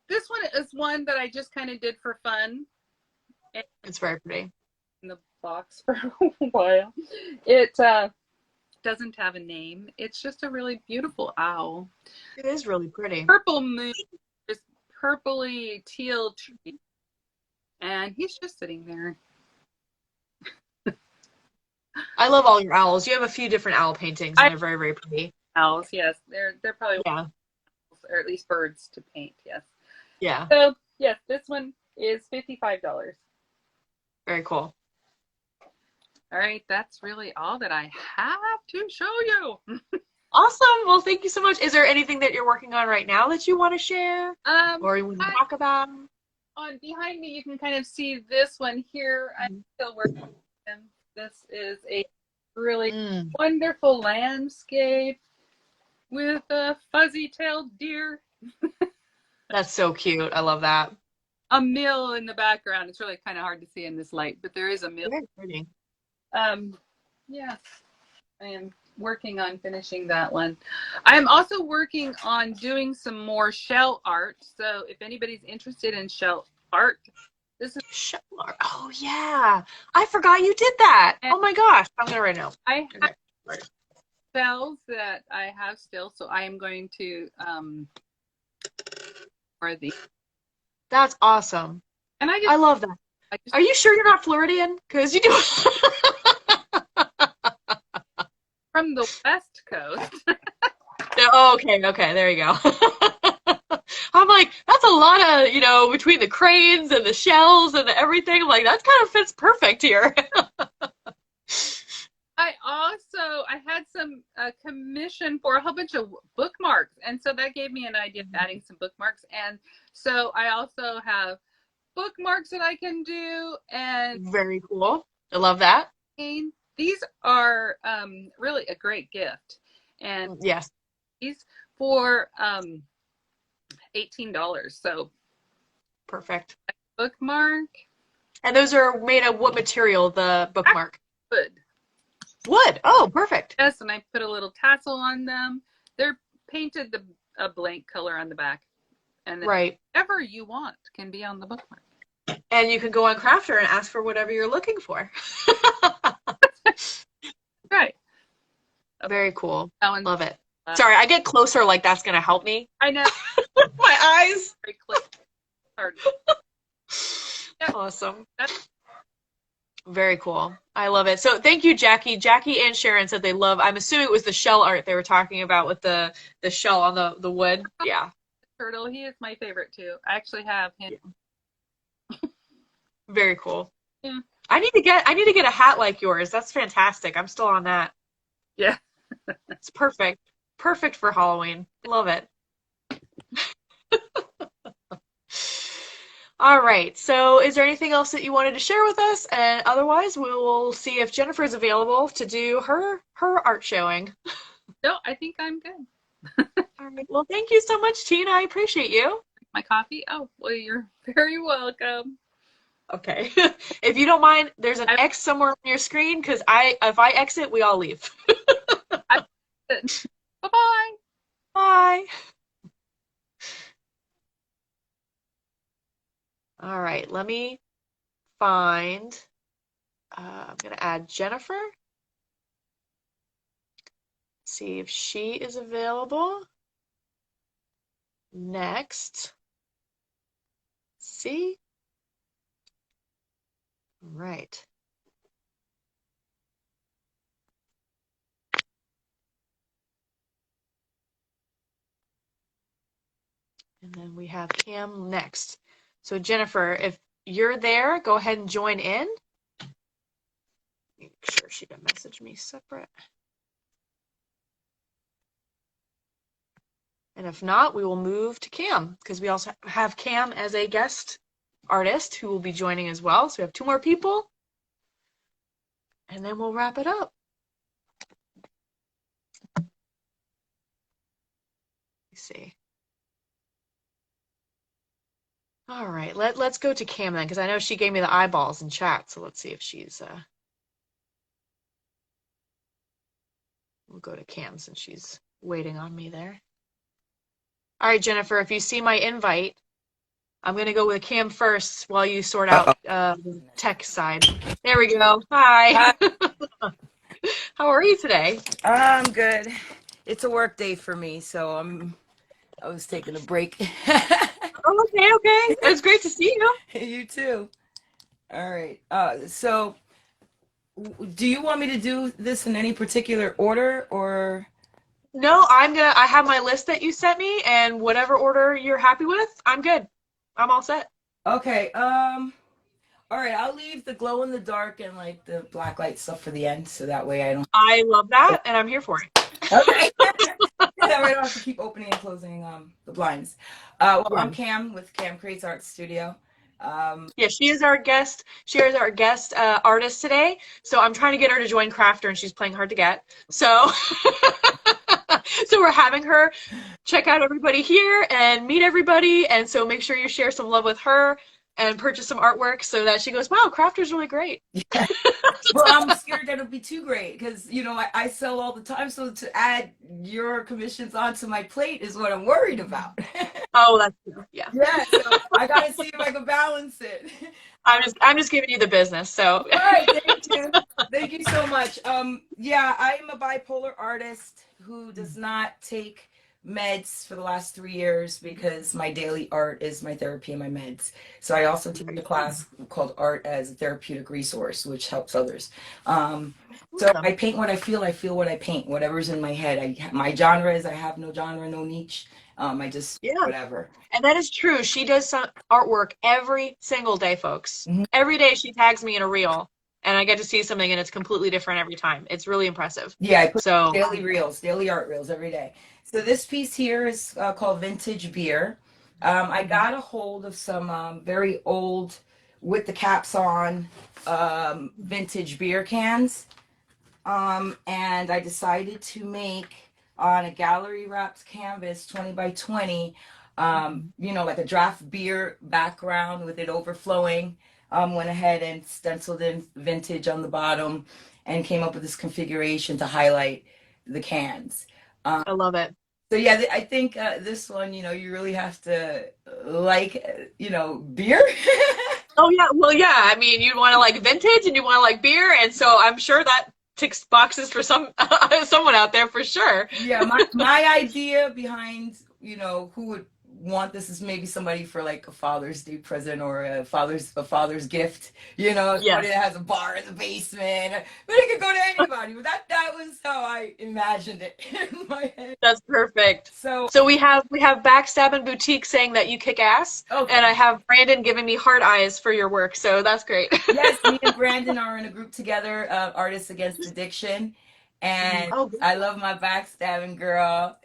this one is one that I just kind of did for fun. It's very pretty. In the box for a while. It doesn't have a name. It's just a really beautiful owl. It is really pretty. Purple moon, this purpley teal tree. And he's just sitting there. I love all your owls. You have a few different owl paintings, and they're very, very pretty. Owls, yes. They're probably Yeah. or at least birds to paint, yes. Yeah. So, yes, this one is $55. Very cool. All right, that's really all that I have to show you. Awesome. Well, thank you so much. Is there anything that you're working on right now that you want to share or you want to talk about? On behind me, you can kind of see this one here. I'm still working on them. This is a really wonderful landscape with a fuzzy-tailed deer. That's so cute. I love that. A mill in the background. It's really kind of hard to see in this light, but there is a mill. Very pretty. Yes, I am working on finishing that one. I am also working on doing some more shell art. So if anybody's interested in shell art, this is Shell art. Oh, yeah. I forgot you did that. Oh, my gosh. I'm going to write it now. I have Okay. shells that I have still, so I am going to for the That's awesome. and I love that. Are you sure you're not Floridian? Because you do. from the West Coast. Oh, okay. There you go. I'm like, that's a lot of, between the cranes and the shells and the everything, like that kind of fits perfect here. I had some commission for a whole bunch of bookmarks, and so that gave me an idea of adding some bookmarks. And so I also have bookmarks that I can do, and Very cool. I love that. these are really a great gift. And Yes. these for $18. So Perfect. bookmark, And those are made of what material, the bookmark? wood. Wood. Oh, perfect. Yes, and I put a little tassel on them. They're painted a blank color on the back, and then Right. whatever you want can be on the bookmark. And you can go on Crafter and ask for whatever you're looking for. Right. Very cool. That one's Love it. Sorry, I get closer like that's going to help me. I know. My eyes. Very clear. Hard. Awesome. That's Very cool. I love it. So thank you, Jackie. Jackie and Sharon said they love, I'm assuming it was the shell art they were talking about with the shell on the wood. Yeah. turtle. He is my favorite too. I actually have him. Very cool. Yeah. I need to get a hat like yours. That's fantastic. I'm still on that. Yeah. It's perfect. Perfect for Halloween. Love it. All right. So is there anything else that you wanted to share with us? And otherwise, we will see if Jennifer is available to do her art showing. No, I think I'm good. All right. Well, thank you so much, Tina. I appreciate you. My coffee? Oh, well, you're very welcome. Okay. If you don't mind, there's an X somewhere on your screen because if I exit, we all leave. Bye-bye. Bye. All right, let me find, I'm going to add Jennifer. See if she is available. Next. See? All right. And then we have Cam next. So Jennifer, if you're there, go ahead and join in. Make sure she didn't message me separate. And if not, we will move to Cam because we also have Cam as a guest artist who will be joining as well. So we have 2 more people. And then we'll wrap it up. Let's see. All right, let's go to Cam then, because I know she gave me the eyeballs in chat. So let's see if she's. We'll go to Cam since she's waiting on me there. All right, Jennifer, if you see my invite, I'm gonna go with Cam first while you sort out the tech side. There we go. Hi. How are you today? I'm good. It's a work day for me, so I was taking a break. Oh, okay. It's great to see you. You too. All right. So do you want me to do this in any particular order or? No, I have my list that you sent me, and whatever order you're happy with, I'm good. I'm all set. Okay. All right. I'll leave the glow in the dark and like the black light stuff for the end, so that way I don't. I love that, and I'm here for it. Okay. That way I don't have to keep opening and closing the blinds. Well, I'm Cam with Cam Creates Art Studio. Yeah, she is our guest. She is our guest artist today. So I'm trying to get her to join Crafter, and she's playing hard to get. So, so we're having her check out everybody here and meet everybody. And so make sure you share some love with her and purchase some artwork so that she goes, wow, Crafter's really great. Yeah. Well, I'm scared that it'll be too great because, I sell all the time. So to add your commissions onto my plate is what I'm worried about. Oh, that's true. Yeah. Yeah, so I got to see if I can balance it. I'm just giving you the business. So. All right, thank you. Thank you so much. Yeah, I'm a bipolar artist who does not take meds for the last 3 years because my daily art is my therapy and my meds. So I also teach a class called Art as a Therapeutic Resource, which helps others. So I paint what I feel what I paint, whatever's in my head. My genre is I have no genre, no niche. I just Yeah. whatever. And that is true. She does some artwork every single day, folks. Mhm. Every day she tags me in a reel, and I get to see something, and it's completely different every time. It's really impressive. Yeah, I put So, daily reels, daily art reels every day. So this piece here is called Vintage Beer. I got a hold of some very old, with the caps on, vintage beer cans. And I decided to make on a gallery wrapped canvas 20 by 20, like a draft beer background with it overflowing. Went ahead and stenciled in vintage on the bottom and came up with this configuration to highlight the cans. I love it. So yeah, I think this one, you really have to like, beer. Oh, yeah. Well, yeah. I mean, you want to like vintage and you want to like beer. And so I'm sure that ticks boxes for someone out there for sure. Yeah, my idea behind, who would want this is maybe somebody for like a Father's Day present or a father's gift, somebody Yes. that has a bar in the basement. But it could go to anybody. But that was how I imagined it in my head. That's perfect. So So we have Backstabbing Boutique saying that you kick ass, okay. and I have Brandon giving me heart eyes for your work. So that's great. Yes, me and Brandon are in a group together, Artists Against Addiction. And Oh, good. I love my backstabbing girl.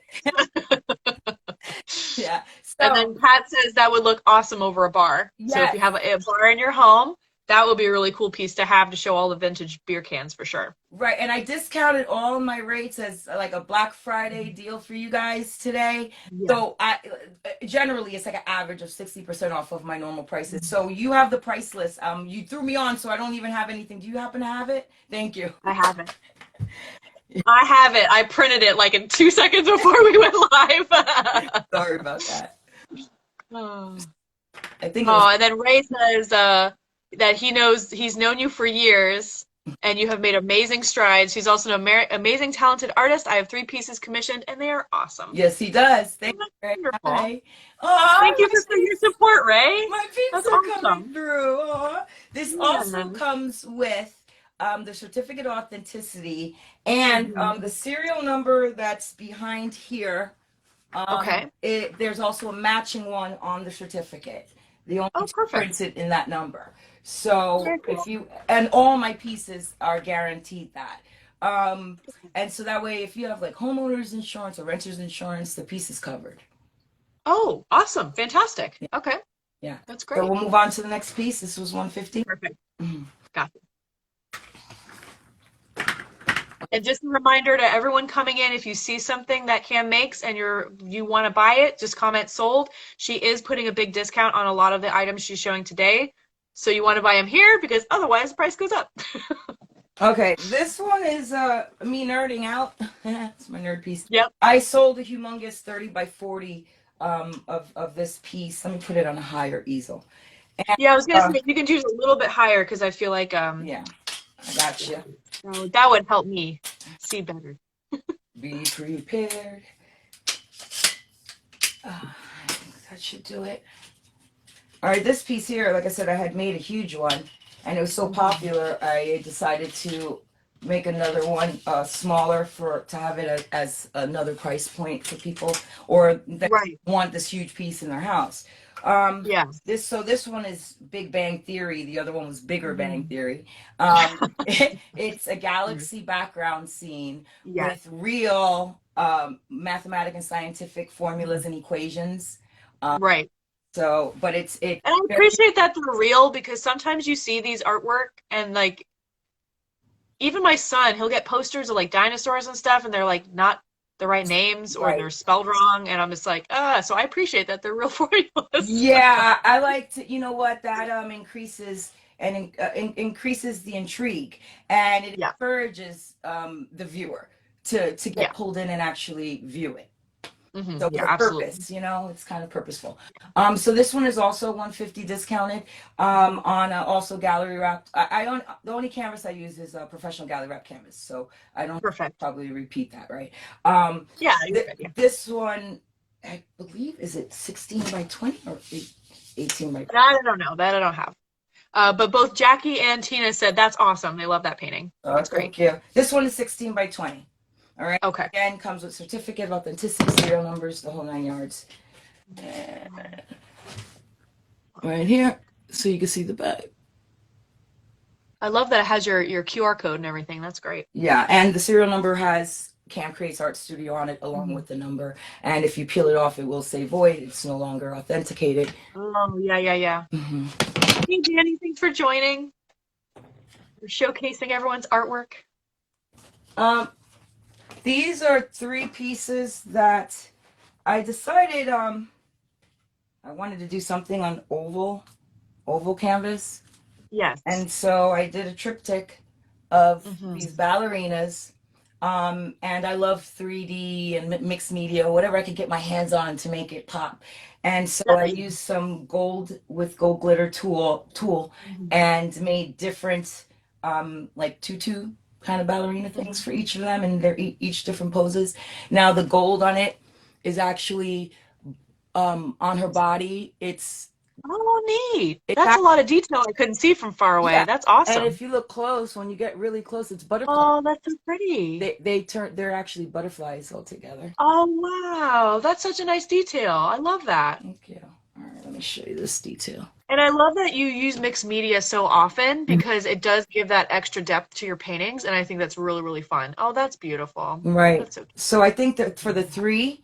Yeah. And So then Pat says that would look awesome over a bar. So if you yes. have a bar in your home, that would be a really cool piece to have to show all the vintage beer cans for sure. Right, and I discounted all my rates as like a Black Friday deal for you guys today. Yeah. So I generally it's like an average of 60% off of my normal prices. So you have the price list. You threw me on, so I don't even have anything. Do you happen to have it? Thank you. I have it. I have it. I printed it like in 2 seconds before we went live. Sorry about that. Oh, I think it was, and then Ray says that he's known you for years and you have made amazing strides. He's also an amazing, talented artist. I have 3 pieces commissioned and they are awesome. yes, he does. Thank you. Ray. Wonderful. Hi. Aw, Thank you for your support, Ray. my peeps That's are awesome. coming through. Aw. This Yeah. also comes with the certificate of authenticity and the serial number that's behind here. Okay. There's also a matching one on the certificate. The only Oh, perfect. difference it in that number. So Very cool. if you and all my pieces are guaranteed that. And so that way, if you have like homeowners insurance or renters insurance, the piece is covered. Oh, awesome. Fantastic. Yeah. Okay. Yeah. That's So great. we'll move on to the next piece. This was 150. Perfect. Mhm. Got it. And just a reminder to everyone coming in, if you see something that Cam makes and you want to buy it, just comment sold. She is putting a big discount on a lot of the items she's showing today. So you want to buy them here because otherwise the price goes up. Okay, this one is me nerding out. It's my nerd piece. Yep. I sold a humongous 30 by 40 of this piece. Let me put it on a higher easel. Yeah, I was going to say, you can choose a little bit higher because I feel like Yeah, I got you. that would help me see better. Be prepared. I think that should do it. All right, this piece here, like I said, I had made a huge one, and it was so popular, I decided to make another one smaller to have it as another price point for people, or that Right. want this huge piece in their house. Yeah. This one is Big Bang Theory. The other one was Bigger Bang Theory. It's a galaxy background scene Yeah. with real mathematic and scientific formulas and equations. Right. So, but it. And I appreciate that they're real because sometimes you see these artwork and like even my son, he'll get posters of like dinosaurs and stuff and they're like not the right names or Right. they're spelled wrong and I'm just like, so I appreciate that they're real formulas. Yeah, I like to. You know what? That increases and increases the intrigue, and it Yeah. encourages the viewer to get Yeah. pulled in and actually view it. Mhm. So Yeah, for absolutely. purpose, it's kind of purposeful. So this one is also 150 discounted on also gallery wrapped. I own the only canvas I use is a professional gallery wrap canvas, so I don't Perfect. probably repeat that, right? Yeah, you're good, yeah. This one, I believe, is it 16 by 20 or 18 by 20? That I don't know. That I don't have. But both Jackie and Tina said that's awesome. They love that painting. That's great. Thank you. This one is 16 by 20. All right. Okay. Again, comes with certificate of authenticity, serial numbers, the whole 9 yards. And right here, so you can see the bag. I love that it has your QR code and everything. That's great. Yeah, and the serial number has Cam Creates Art Studio on it along with the number. And if you peel it off, it will say void. It's no longer authenticated. Oh, yeah. Mhm. Hey, Danny, thanks for joining. We're showcasing everyone's artwork. These are 3 pieces that I decided I wanted to do something on oval canvas. Yes. And so I did a triptych of Mhm. these ballerinas. And I love 3D and mixed media, whatever I could get my hands on to make it pop. And so I used some gold with gold glitter tool Mhm. and made different like tutu kind of ballerina things for each of them, and they're each different poses. Now the gold on it is actually on her body. Oh, neat. It's That's a lot of detail I couldn't see from far away. Yeah. That's And awesome. if you look close, when you get really close, it's butterflies. Oh, that's so pretty. They're actually butterflies altogether. Oh, wow. That's such a nice detail. I love that. Thank you. All right, let me show you this detail. And I love that you use mixed media so often because it does give that extra depth to your paintings, and I think that's really, really fun. Oh, that's beautiful. Right. That's so cute. So I think that for the 3,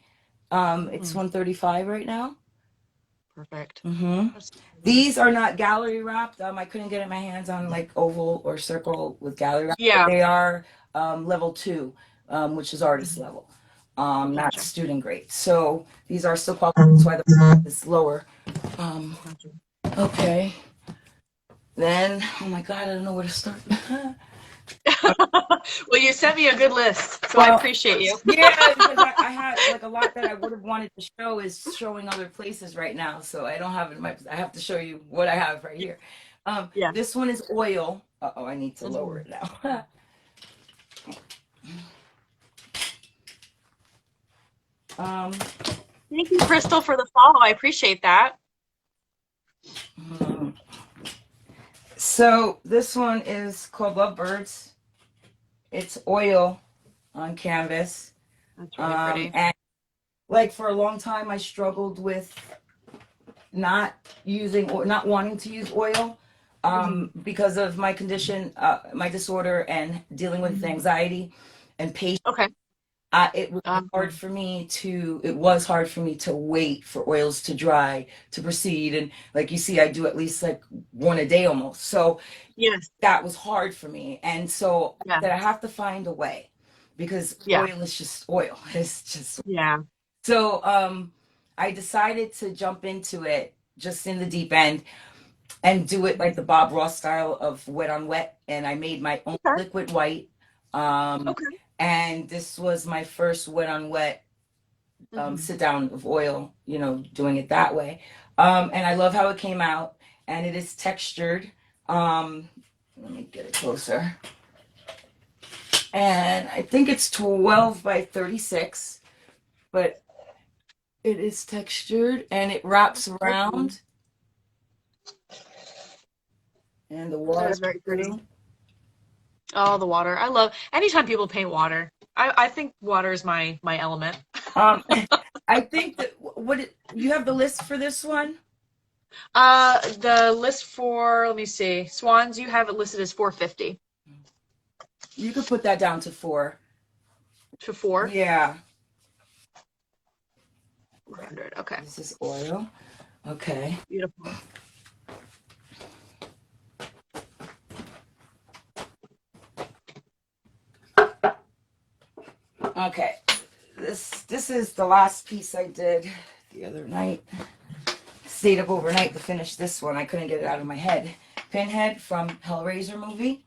it's 135 right now. Perfect. Mm-hmm. That's so pretty. These are not gallery wrapped. I couldn't get my hands on like oval or circle with gallery wrap. Yeah. They are level 2, which is artist level, not Gotcha. student grade. So these are still qualified. That's why the price is lower. Gotcha. Okay. Then, oh my God, I don't know where to start. Well, you sent me a good list, so I Well, appreciate you. Yeah, because I had like a lot that I would have wanted to show is showing other places right now. So I don't have it in my, I have to show you what I have right here. Yeah. This one is oil. Uh-oh, I need to lower it now. Thank you, Crystal, for the follow. I appreciate that. So this one is called Lovebirds. It's oil on canvas. That's really pretty. And like for a long time, I struggled with not using or not wanting to use oil because of my condition, my disorder, and dealing with anxiety and patience. Okay. It was hard for me to wait for oils to dry to proceed. And like you see, I do at least like one a day almost. So Yes. that was hard for me. And so Yeah. that I have to find a way because Yeah. oil is just oil. It's just Yeah. so I decided to jump into it just in the deep end and do it like the Bob Ross style of wet on wet. And I made my own Okay. liquid white. Okay. And this was my first wet on wet sit down of oil, doing it that way. And I love how it came out, and it is textured. Let me get it closer. And I think it's 12 by 36, but it is textured and it wraps around. And the water is very pretty. Oh, the water. I love anytime people paint water. I think water is my element. I think that you have the list for this one? The list for, let me see, swans, you have it listed as 450. You could put that down to 4. To 4? Yeah. 400. Okay. This is oil. Okay. Beautiful. Okay. This is the last piece I did the other night. Stayed up overnight to finish this one. I couldn't get it out of my head. Pinhead from Hellraiser movie.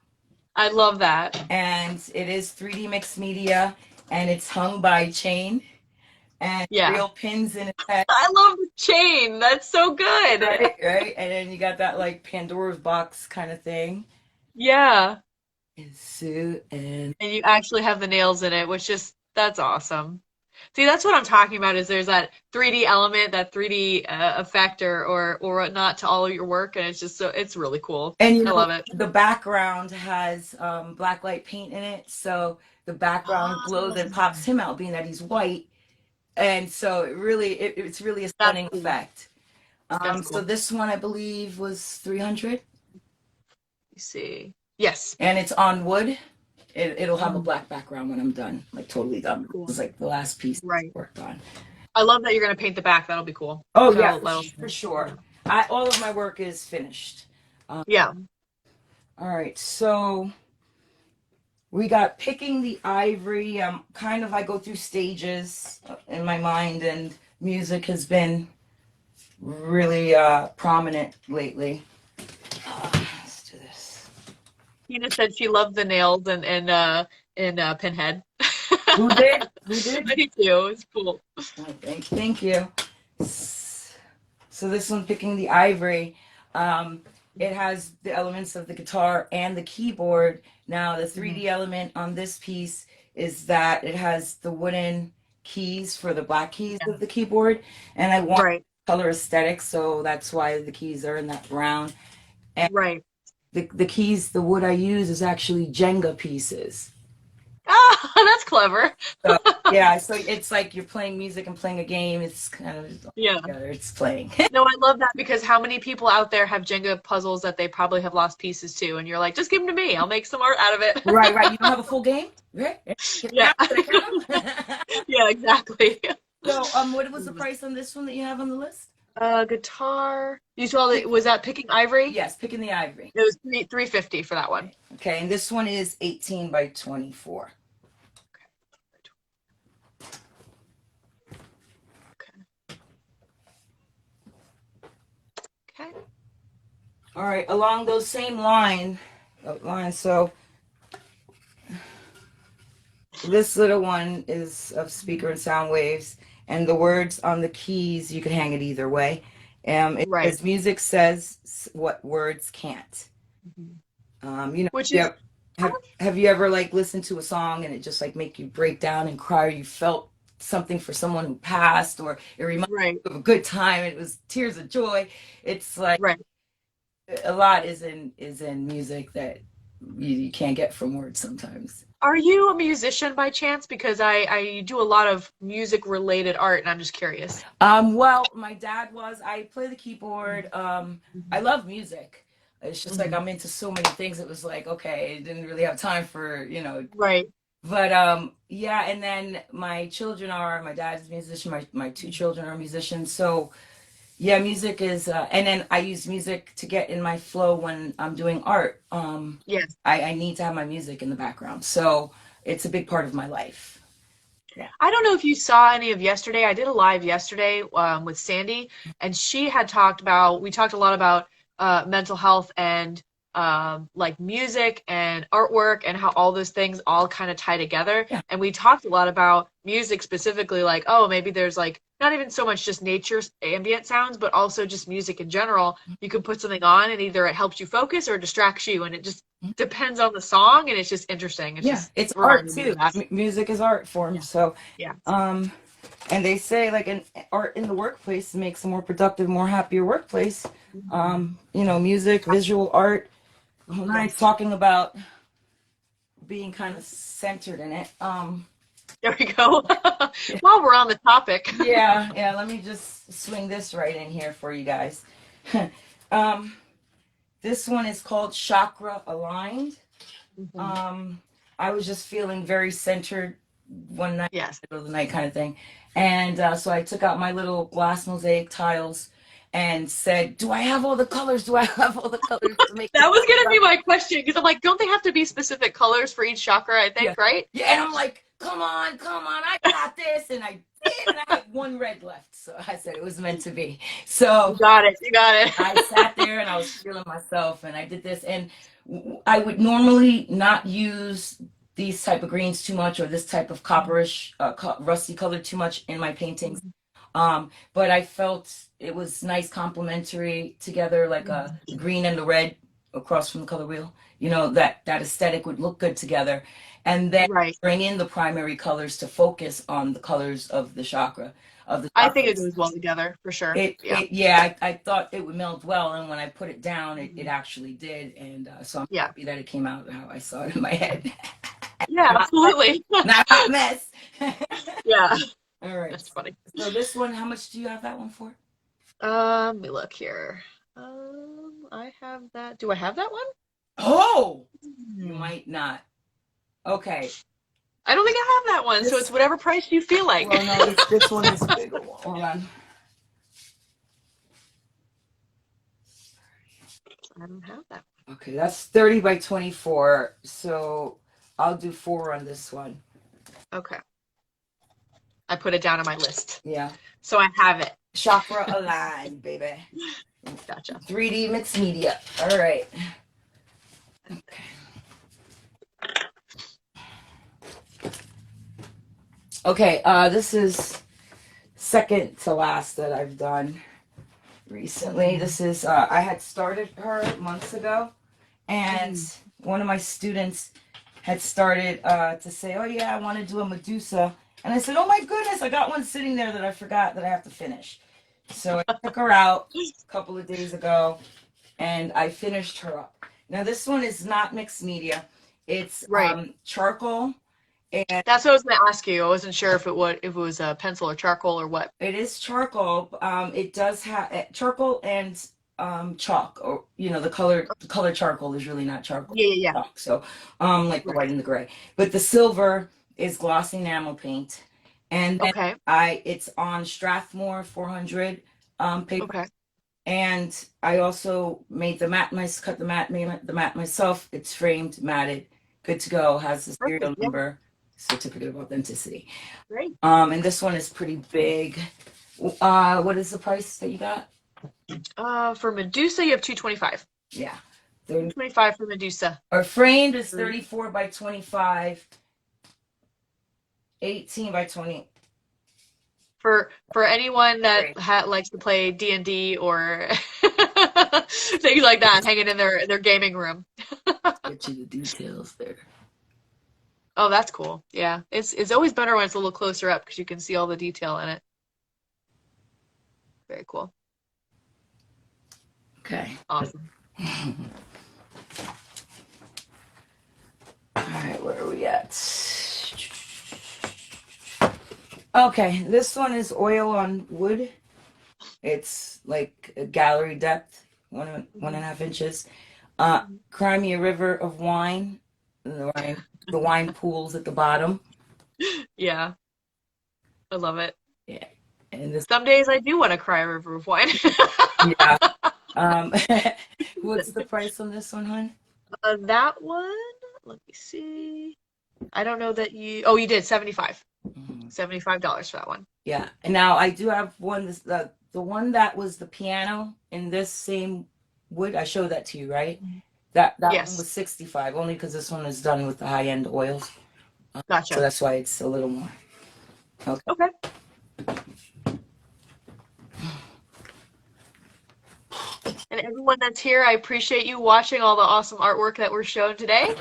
I love that. And it is 3D mixed media, and it's hung by chain and real pins in its head. I love the chain. That's so good. Right? And then you got that like Pandora's box kind of thing. Yeah. And you actually have the nails in it, which that's awesome. See, that's what I'm talking about is there's that 3D element, that 3D effect or whatnot to all of your work, and it's just so it's really cool. And I love it. the background has black light paint in it, so the background glows and pops him out, being that he's white, and so it's really a stunning cool. effect. That's So cool. this one I believe was 300, Let me see. Yes. and it's on wood. It'll have a black background when I'm done, like totally done. Cool. It's like the last piece Right. worked on. I love that you're gonna paint the back. That'll be cool. Oh That'll- yeah, that'll- for sure. All of my work is finished. Yeah. All right, so we got picking the ivory. I go through stages in my mind, and music has been really prominent lately. Let's do this. Tina said she loved the nails and Pinhead. Who did? Who did? I do too. It's cool. Oh, thank you. So this one, picking the ivory, it has the elements of the guitar and the keyboard. Now the 3D element on this piece is that it has the wooden keys for the black keys of the keyboard, and I want Right. color aesthetic, so that's why the keys are in that brown. Right. The keys, the wood I use is actually Jenga pieces. Ah, that's clever. So, yeah, so it's like you're playing music and playing a game. It's kind of Yeah. together. It's playing. No, I love that because how many people out there have Jenga puzzles that they probably have lost pieces to, and you're like, just give them to me. I'll make some art out of it. Right. You don't have a full game, right? Yeah. So, Yeah, exactly. what was the price on this one that you have on the list? Guitar. You saw that, was that Picking Ivory? Yes, picking the ivory. It was $350 for that one. Okay, and this one is 18 by 24. Okay. All right, along those same lines, so this little one is of speaker and sound waves, and the words on the keys, you can hang it either way. Right. As music says what words can't. Which is Have you ever like listened to a song and it just like make you break down and cry, or you felt something for someone who passed, or it reminds right. you of a good time, it was tears of joy. It's like Right. a lot is in music that you can't get from words sometimes. Are you a musician by chance? Because I do a lot of music related art and I'm just curious. Well, my dad was. I play the keyboard. I love music. It's just like I'm into so many things. It was like, okay, I didn't really have time for, Right. But yeah, and then my dad's a musician, my two children are musicians. So yeah, music is and then I use music to get in my flow when I'm doing art. Yes. I need to have my music in the background. So it's a big part of my life. Yeah. I don't know if you saw any of yesterday. I did a live yesterday with Sandy, and we talked a lot about mental health and like music and artwork and how all those things all kind of tie together. Yeah. And we talked a lot about music specifically, like, oh, maybe there's like not even so much just nature ambient sounds, but also just music in general. You can put something on and either it helps you focus or distracts you, and it just depends on the song, and it's just interesting. It's art too. Music is art form. Yeah. So Yeah. and they say like art in the workplace makes a more productive, more happier workplace. Music, visual art. Nice talking about being kind of centered in it. There we go. While we're on the topic. Yeah, let me just swing this right in here for you guys. This one is called Chakra Aligned. I was just feeling very centered one night, Yes. middle of the night kind of thing. And so I took out my little glass mosaic tiles and said, do I have all the colors? Do I have all the colors to make That was going to be my question, because I'm like, don't they have to be specific colors for each chakra, I think, right? Yeah, and I'm like, come on, I got this. And I did, and I had one red left. So I said it was meant to be. So You got it. I sat there and I was feeling myself, and I did this. And I would normally not use these type of greens too much, or this type of copperish, rusty color too much in my paintings. But I felt it was nice complementary together, like the green and the red across from the color wheel. That aesthetic would look good together. and then Right. bring in the primary colors to focus on the colors of the chakra of the I think it chakras. goes well together for sure. I thought it would meld well, and when I put it down, it actually did, and so I'm Yeah. happy that it came out how I saw it in my head. Yeah, absolutely. Not a hot mess. Yeah. All right. That's funny. So this one, how much do you have that one for? Let me look here. I have that. Do I have that one? Oh, you might not. Okay. I don't think I have that one, so it's whatever price you feel like. Well, no, this one is a bigger one. Hold on. I don't have that one. Okay, that's 30 by 24. So I'll do 4 on this one. Okay. I put it down on my list. Yeah. So I have it. Chakra aligned, baby. Gotcha. 3D mixed media. All right. Okay. Okay, this is second to last that I've done recently. This is, I had started her months ago, and one of my students had started to say, oh yeah, I want to do a Medusa. And I said, oh my goodness, I got one sitting there that I forgot that I have to finish. So I took her out a couple of days ago, and I finished her up. Now this one is not mixed media. It's charcoal. And that's what I was going to ask you. I wasn't sure if it was a pencil or charcoal or what. It is charcoal. It does have charcoal and chalk, or the color charcoal is really not charcoal. Yeah. Chalk. So like the white and the gray. But the silver is gloss enamel paint. And then it's on Strathmore 400 paper. Okay. And I also made the mat made the mat myself. It's framed, matted, good to go, has the serial number. Certificate of authenticity. Great. And this one is pretty big. What is the price that you got? For Medusa, you have $225. Yeah. $225 for Medusa. Our framed is 34 by 25, 18 by 20. For anyone that likes to play D&D or things like that, hanging in their gaming room. Get you the details there. Oh, that's cool. Yeah, it's always better when it's a little closer up because you can see all the detail in it. Very cool. Okay. Awesome. All right, where are we at? Okay, this one is oil on wood. It's like a gallery depth, 1.5 inches. Crimea River of wine. The wine pools at the bottom. Yeah. I love it. Yeah. And some days I do want to cry a river of wine. Yeah. What's the price on this one, hon? That one, let me see. I don't know that you did $75. $75 for that one. Yeah. And now I do have one, the one that was the piano in this same wood. I showed that to you, right? That Yes. one was $65, only because this one is done with the high-end oils. Gotcha. So that's why it's a little more. Okay. And everyone that's here, I appreciate you watching all the awesome artwork that we're showing today.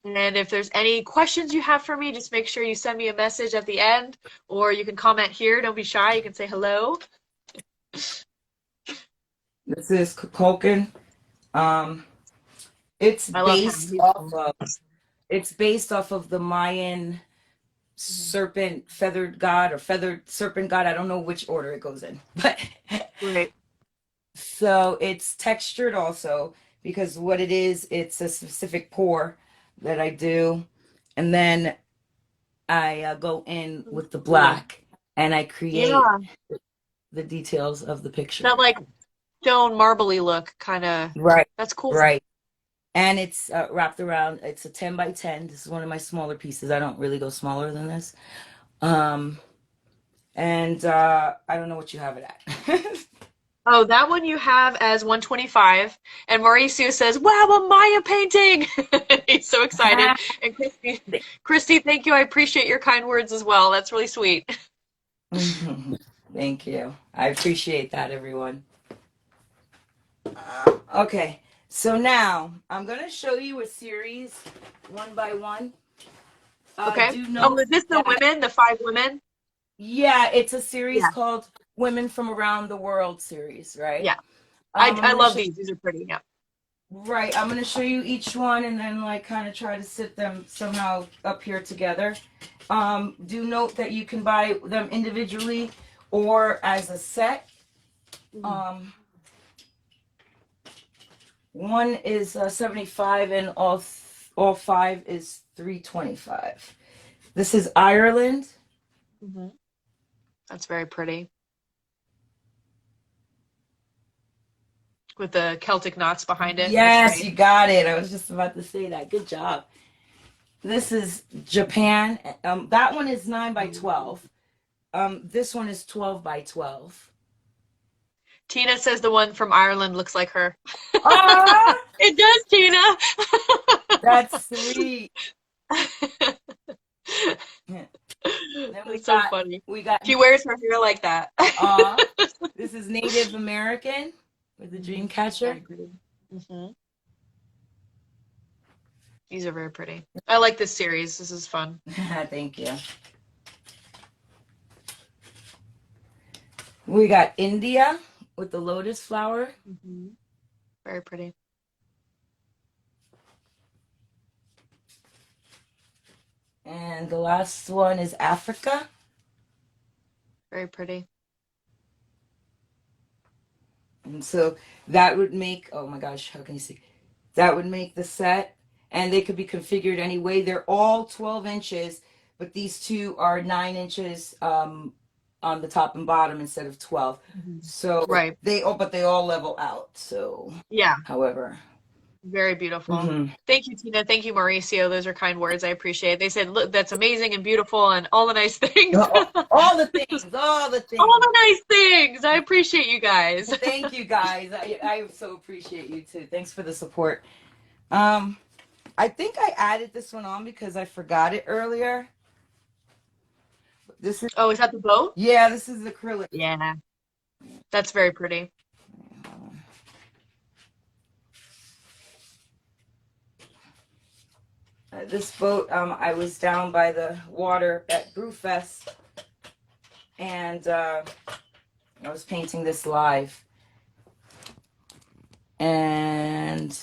And if there's any questions you have for me, just make sure you send me a message at the end, or you can comment here. Don't be shy. You can say hello. This is Kukulkan. It's based off of the Mayan serpent feathered god or feathered serpent god. I don't know which order it goes in, but Right. So it's textured also because what it is, it's a specific pour that I do, and then I go in with the black and I create the details of the picture. That like stone marbly look, kind of. Right. That's cool. Right. And it's wrapped around, it's a 10 by 10. This is one of my smaller pieces. I don't really go smaller than this. And I don't know what you have it at. Oh, that one you have as 125. And Mauricio says, wow, a Maya painting. He's so excited. And Christy, thank you. I appreciate your kind words as well. That's really sweet. Thank you. I appreciate that, everyone. Okay. So now I'm going to show you a series one by one. Okay. Do Oh, know is this the that, women, the 5 women? yeah, it's a series Yeah. called Women from Around the World series, right? Yeah. I'm I gonna love show- these. These are pretty. Yeah. Right, I'm gonna show you each one and then like kind of try to sit them somehow up here together. Do note that you can buy them individually or as a set. Um, one is 75 and all 5 is 325. This is Ireland. Mm-hmm. That's very pretty. With the Celtic knots behind it. Yes, That's you got it. I was just about to say that. Good job. This is Japan. That one is 9 by 12. This one is 12 by 12. Tina says the one from Ireland looks like her. Ah, It does, Tina. that's sweet. Then we That's so got funny. we got She wears her hair like that. this is Native American with the dream catcher. Very pretty. Mhm. These are very pretty. I like this series. This is fun. Thank you. We got India with the lotus flower. Very pretty. And the last one is Africa. Very pretty. And so that would make, oh my gosh, how can you see? That would make the set. And they could be configured any way. They're all 12 inches, but these two are 9 inches on the top and bottom instead of 12. So Right. they all level out. So Yeah. however. Very beautiful. Mhm. Thank you, Tina. Thank you, Mauricio. Those are kind words. I appreciate it. They said, look, that's amazing and beautiful and all the nice things. All the things, all the things. All the nice things. I appreciate you guys. Thank you guys. I so appreciate you too. Thanks for the support. I think I added this one on because I forgot it earlier. This is Oh, is that the boat? yeah, this is acrylic. Yeah. That's very pretty. This boat, I was down by the water at Brewfest, and I was painting this live. And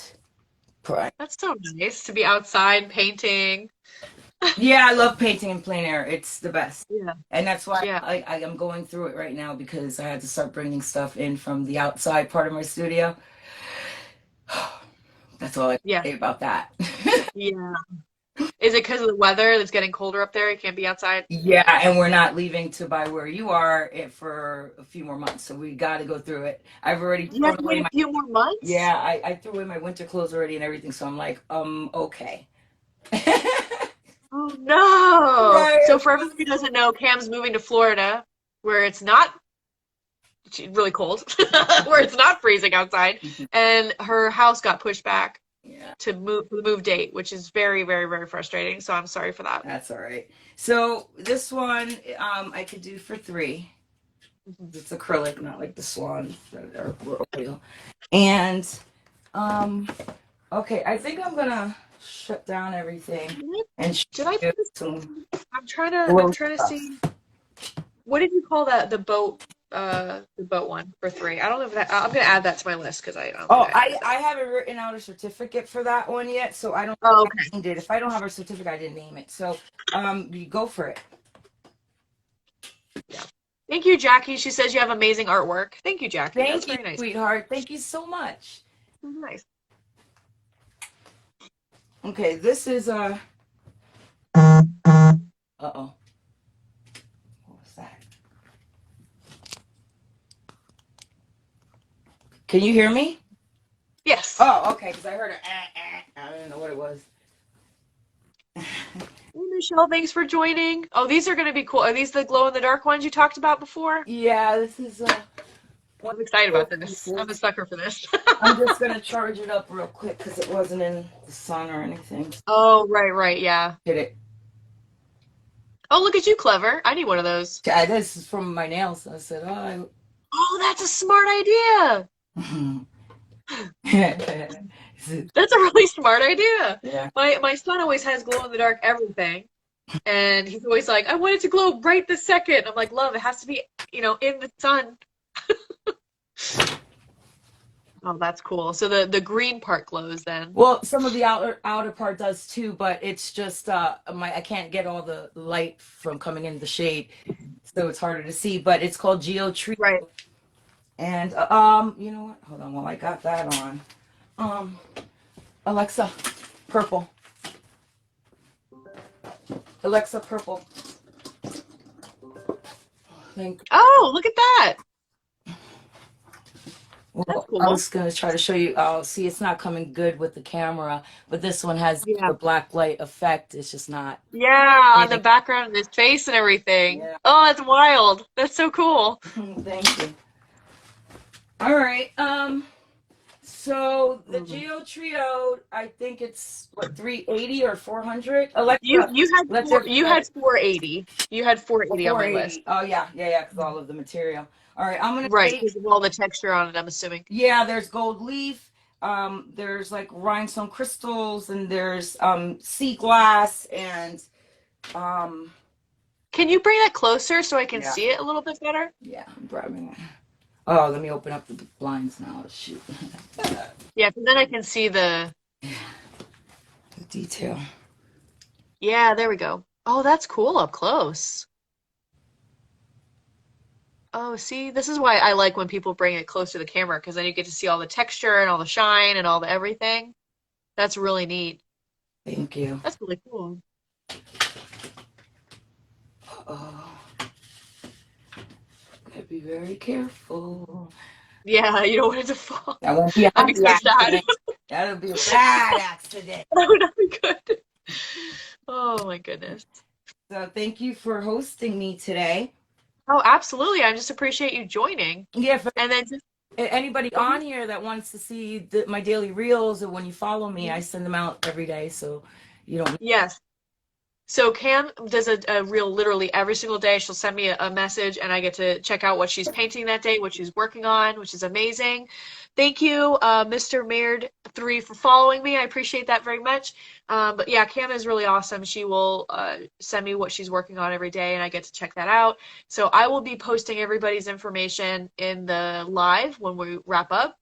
That's so nice to be outside painting. yeah, I love painting in plein air. It's the best. Yeah. And that's why Yeah. I am going through it right now because I had to start bringing stuff in from the outside part of my studio. That's all I can Yeah. say about that. Yeah. Is it because of the weather that's getting colder up there? You can't be outside? Yeah, and we're not leaving to by where you are for a few more months, so we got to go through it. I've already You have thrown to away wait my a few more months? yeah, I threw away my winter clothes already and everything, so I'm like, okay. Oh no! Right. So for everyone who doesn't know, Cam's moving to Florida, where it's not really cold, where it's not freezing outside, and her house got pushed back Yeah, to the move date, which is very, very, very frustrating. So I'm sorry for that. that's all right. So this one, I could do for 3. It's acrylic, not like the swan that are oil. And, okay, I think I'm gonna shut down everything and Did I show put this? some. I'm trying to see. What did you call that? The boat one for 3. I don't know if that. I'm gonna add that to my list because I don't. Oh, think I I haven't written out a certificate for that one yet, so I don't. Oh, I named it. If I don't have a certificate, I didn't name it. So, you go for it. Thank you, Jackie. She says you have amazing artwork. Thank you, Jackie. That's Thank you, very nice. sweetheart. Thank you so much. Nice. Okay, this is uh-oh. What was that? Can you hear me? Yes. Oh, okay, because I heard I don't know what it was. Hey, Michelle, thanks for joining. Oh, these are going to be cool. Are these the glow-in-the-dark ones you talked about before? Yeah, this is I'm excited about this. I'm a sucker for this. I'm just gonna charge it up real quick because it wasn't in the sun or anything. Oh, right, yeah. Hit it. Oh, look at you, clever. I need one of those. Yeah, this is from my nails. I said, Oh, that's a smart idea. yeah. That's a really smart idea. My son always has glow-in-the-dark everything. And he's always like, I want it to glow right this second. I'm like, love, it has to be, in the sun. Oh, that's cool. So the green part glows then. Well, some of the outer part does too, but it's just I can't get all the light from coming in the shade, so it's harder to see. But it's called Geotrio. Right. And you know what? Hold on, while I got that on. Alexa, purple. Alexa, purple. Thank. Oh, look at that. Well, That's cool. I was gonna try to show you. Oh, see, it's not coming good with the camera, but this one has Yeah. the black light effect. It's just not. Yeah, on the Anything. background of his face and everything. Yeah. Oh, that's wild. That's so cool. Thank you. All right. So the Mhm. Geotrio, I think it's what 380 or 400. Alexa, You let's had you had 480. You had 480 on my 480. list. Oh yeah, because all of the material. All right, I'm gonna Right, take. because of all the texture on it, I'm assuming. Yeah, there's gold leaf. There's like rhinestone crystals, and there's sea glass, and um, Can you bring that closer so I can Yeah. see it a little bit better? yeah, I'm grabbing it. Oh, let me open up the blinds now. Shoot, Yeah, because then I can see the. the detail. Yeah, there we go. Oh, that's cool up close. Oh, see, this is why I like when people bring it close to the camera, because then you get to see all the texture and all the shine and all the everything. That's really neat. Thank you. That's really cool. Oh, gotta be very careful. Yeah, you don't want it to fall. That won't be a I'd be happy so sad. accident. That'll be a bad accident. That would not be good. Oh my goodness. So thank you for hosting me today. Oh, absolutely. I just appreciate you joining. Yeah, for And then just, anybody on here that wants to see my daily reels, and when you follow me, I send them out every day, so you don't. yes. So Cam does a reel literally every single day. She'll send me a message and I get to check out what she's painting that day, what she's working on, which is amazing. Thank you, Mr. Mayrd3 for following me. I appreciate that very much. But yeah, Cam is really awesome. She will send me what she's working on every day and I get to check that out. So I will be posting everybody's information in the live when we wrap up.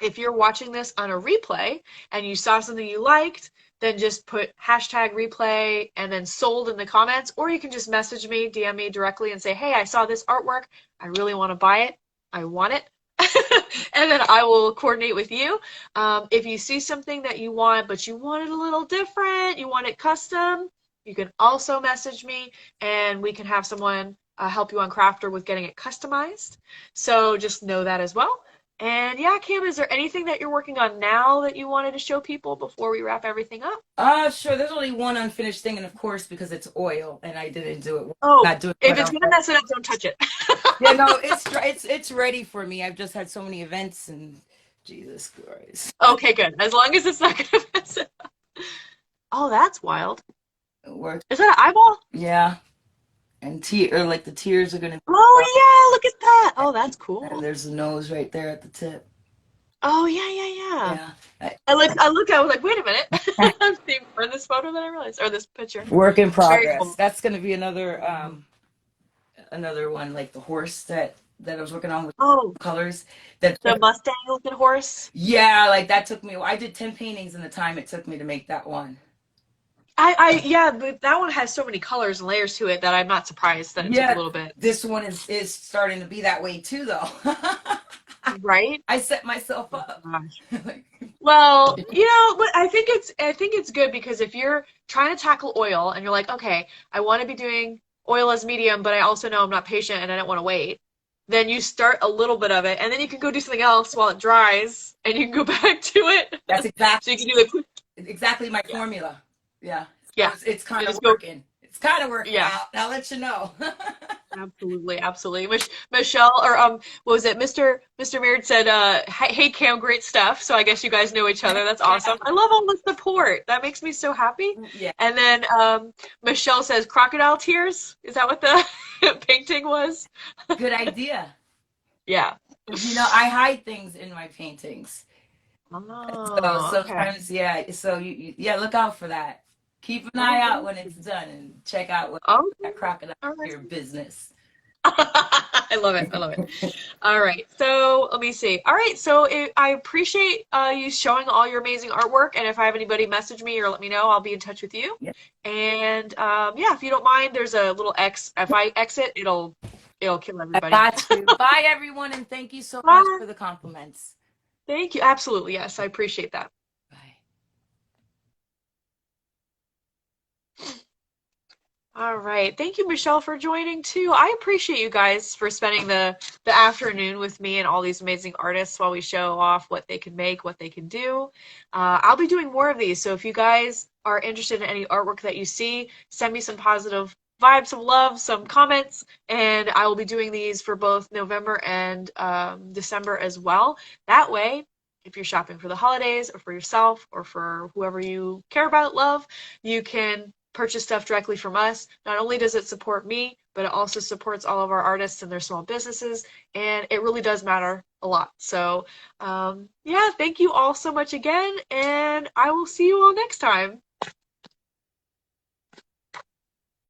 If you're watching this on a replay and you saw something you liked, then just put hashtag replay and then sold in the comments, or you can just message me, DM me directly and say, hey, I saw this artwork. I really want to buy it. I want it. And then I will coordinate with you. If you see something that you want, but you want it a little different, you want it custom, you can also message me and we can have someone help you on Crafter with getting it customized. So just know that as well. And yeah, Cam, is there anything that you're working on now that you wanted to show people before we wrap everything up? Sure. There's only one unfinished thing, and of course, because it's oil, and I didn't do it. Oh, Not doing if it it's on gonna mess it up, don't touch it. Yeah, no, it's ready for me. I've just had so many events, and Jesus Christ. Okay, good. As long as it's not gonna mess it up. Oh, that's wild. It worked. Is that an eyeball? Yeah. And like the tears are gonna. Oh yeah, look at that. Oh, that's And cool. there's a nose right there at the tip. Oh yeah. Yeah. I looked. I was like, wait a minute. I'm seeing more in this photo than I realized, or this picture. Work in Very progress. cool. That's gonna be another one, like the horse that I was working on with Oh, colors. That the Mustang looking horse. yeah, like that took me. I did 10 paintings in the time it took me to make that one. Yeah, but that one has so many colors and layers to it that I'm not surprised that it took Yeah. a little bit. This one is starting to be that way too, though. Right? I set myself up. Gosh. Like, Well, but I think it's good because if you're trying to tackle oil and you're like, okay, I want to be doing oil as medium, but I also know I'm not patient and I don't want to wait, then you start a little bit of it and then you can go do something else while it dries and you can go back to it. that's So exactly you can do the quick. exactly my formula. Yeah. Yeah. It's kind of Just go- working. It's kind of working Yeah. out. I'll let you know. Absolutely. Michelle, or what was it? Mr. Mayrd said, "Hey Cam, great stuff." So I guess you guys know each other. That's awesome. I love all the support. That makes me so happy. Yeah. And then Michelle says, "Crocodile tears." Is that what the painting was? Good idea. Yeah. I hide things in my paintings. So Oh, okay. sometimes, yeah. So yeah, look out for that. Keep an eye out when it's done and check out what Oh, that crocodile all right. your business. I love it. I love it. All right. So let me see. All right. So I appreciate you showing all your amazing artwork. And if I have anybody message me or let me know, I'll be in touch with you. Yep. And yeah, if you don't mind, there's a little X. If I exit, it'll kill I everybody. got you. Bye, everyone, and thank you so Bye. much for the compliments. Thank you. Absolutely. Yes, I appreciate that. Bye. All right. Thank you, Michelle, for joining too. I appreciate you guys for spending the afternoon with me and all these amazing artists while we show off what they can make, what they can do. I'll be doing more of these. So if you guys are interested in any artwork that you see, send me some positive vibes, some love, some comments, and I will be doing these for both November and December as well. That way, if you're shopping for the holidays or for yourself or for whoever you care about, love, you can purchase stuff directly from us. Not only does it support me, but it also supports all of our artists and their small businesses, and it really does matter a lot. So yeah, thank you all so much again, and I will see you all next time.